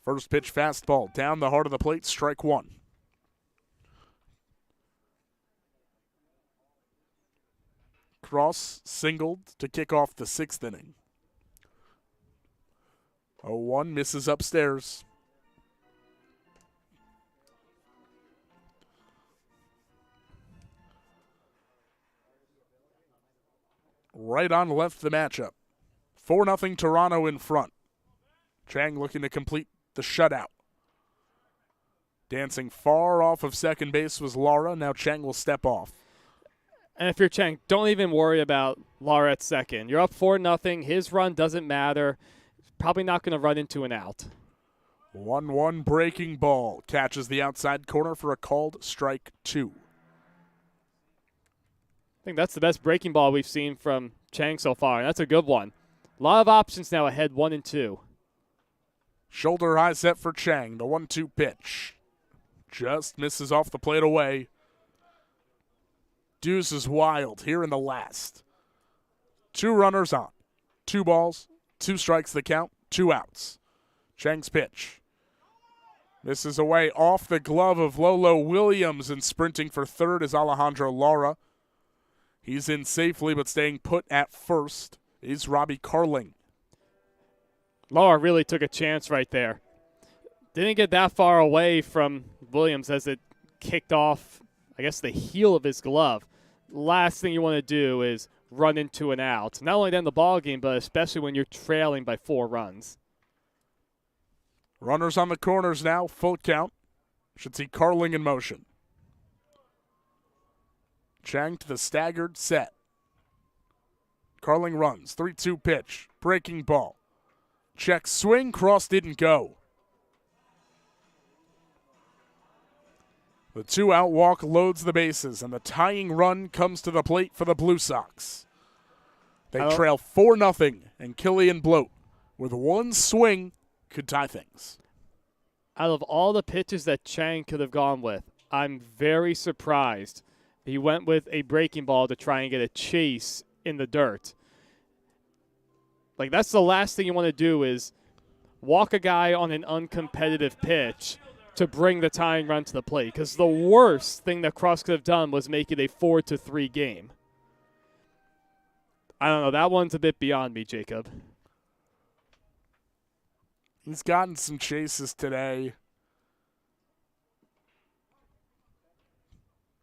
First pitch fastball down the heart of the plate, strike 1. Ross singled to kick off the 6th inning. 0-1 misses upstairs. Right on left the matchup. 4-0 Toronto in front. Chang looking to complete the shutout. Dancing far off of second base was Lara. Now Chang will step off. And if you're Chang, don't even worry about Lara at second. You're up 4-0. His run doesn't matter. Probably not going to run into an out. 1-1 breaking ball. Catches the outside corner for a called strike 2. I think that's the best breaking ball we've seen from Chang so far, and that's a good one. A lot of options now ahead, 1-2. Shoulder high set for Chang. The 1-2 pitch. Just misses off the plate away. Deuce is wild here in the last. 2 runners on. 2 balls, 2 strikes the count, 2 outs. Chang's pitch. Misses away off the glove of Lolo Williams, and sprinting for third is Alejandro Lara. He's in safely, but staying put at first is Robbie Carling. Lara really took a chance right there. Didn't get that far away from Williams as it kicked off, I guess, the heel of his glove. Last thing you want to do is run into an out. Not only to end the ball game, but especially when you're trailing by 4 runs. Runners on the corners now, full count. Should see Carling in motion. Chang to the staggered set. Carling runs, 3-2 pitch, breaking ball. Check swing, cross didn't go. The 2-out walk loads the bases, and the tying run comes to the plate for the Bluesox. They trail 4-0, and Killian Bloat, with 1 swing, could tie things. Out of all the pitches that Chang could have gone with, I'm very surprised he went with a breaking ball to try and get a chase in the dirt. Like, that's the last thing you want to do is walk a guy on an uncompetitive pitch to bring the tying run to the plate, because the worst thing that Cross could have done was make it a 4-3 game. I don't know. That one's a bit beyond me, Jacob. He's gotten some chases today.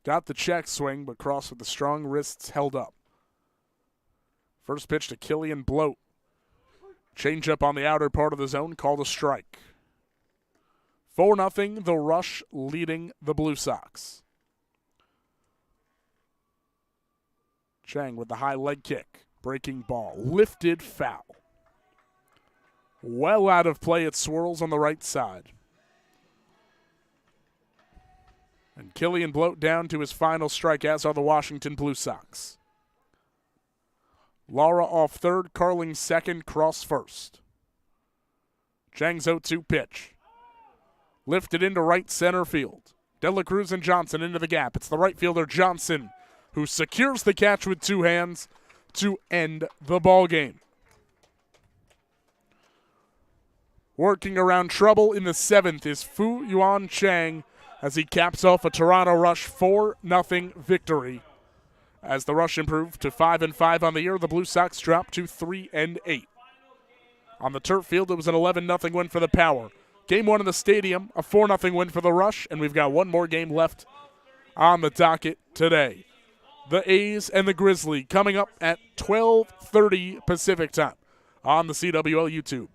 Got the check swing, but Cross with the strong wrists held up. First pitch to Killian Bloat. Change up on the outer part of the zone, called a strike. 4-0, the Rush leading the Bluesox. Chang with the high leg kick. Breaking ball. Lifted foul. Well out of play, it swirls on the right side. And Killian Bloat down to his final strike, as are the Washington Bluesox. Lara off third, Carling second, Cross first. Chang's 0-2 pitch. Lifted into right center field. De La Cruz and Johnson into the gap. It's the right fielder Johnson who secures the catch with 2 hands to end the ball game. Working around trouble in the 7th is Fu Yuan Chang as he caps off a Toronto Rush 4-0 victory. As the Rush improve to 5-5 on the year, the Bluesox drop to 3-8. On the turf field, it was an 11-0 win for the Power. Game 1 in the stadium, a 4-0 win for the Rush, and we've got one more game left on the docket today. The A's and the Grizzly coming up at 12:30 Pacific time on the CWL YouTube.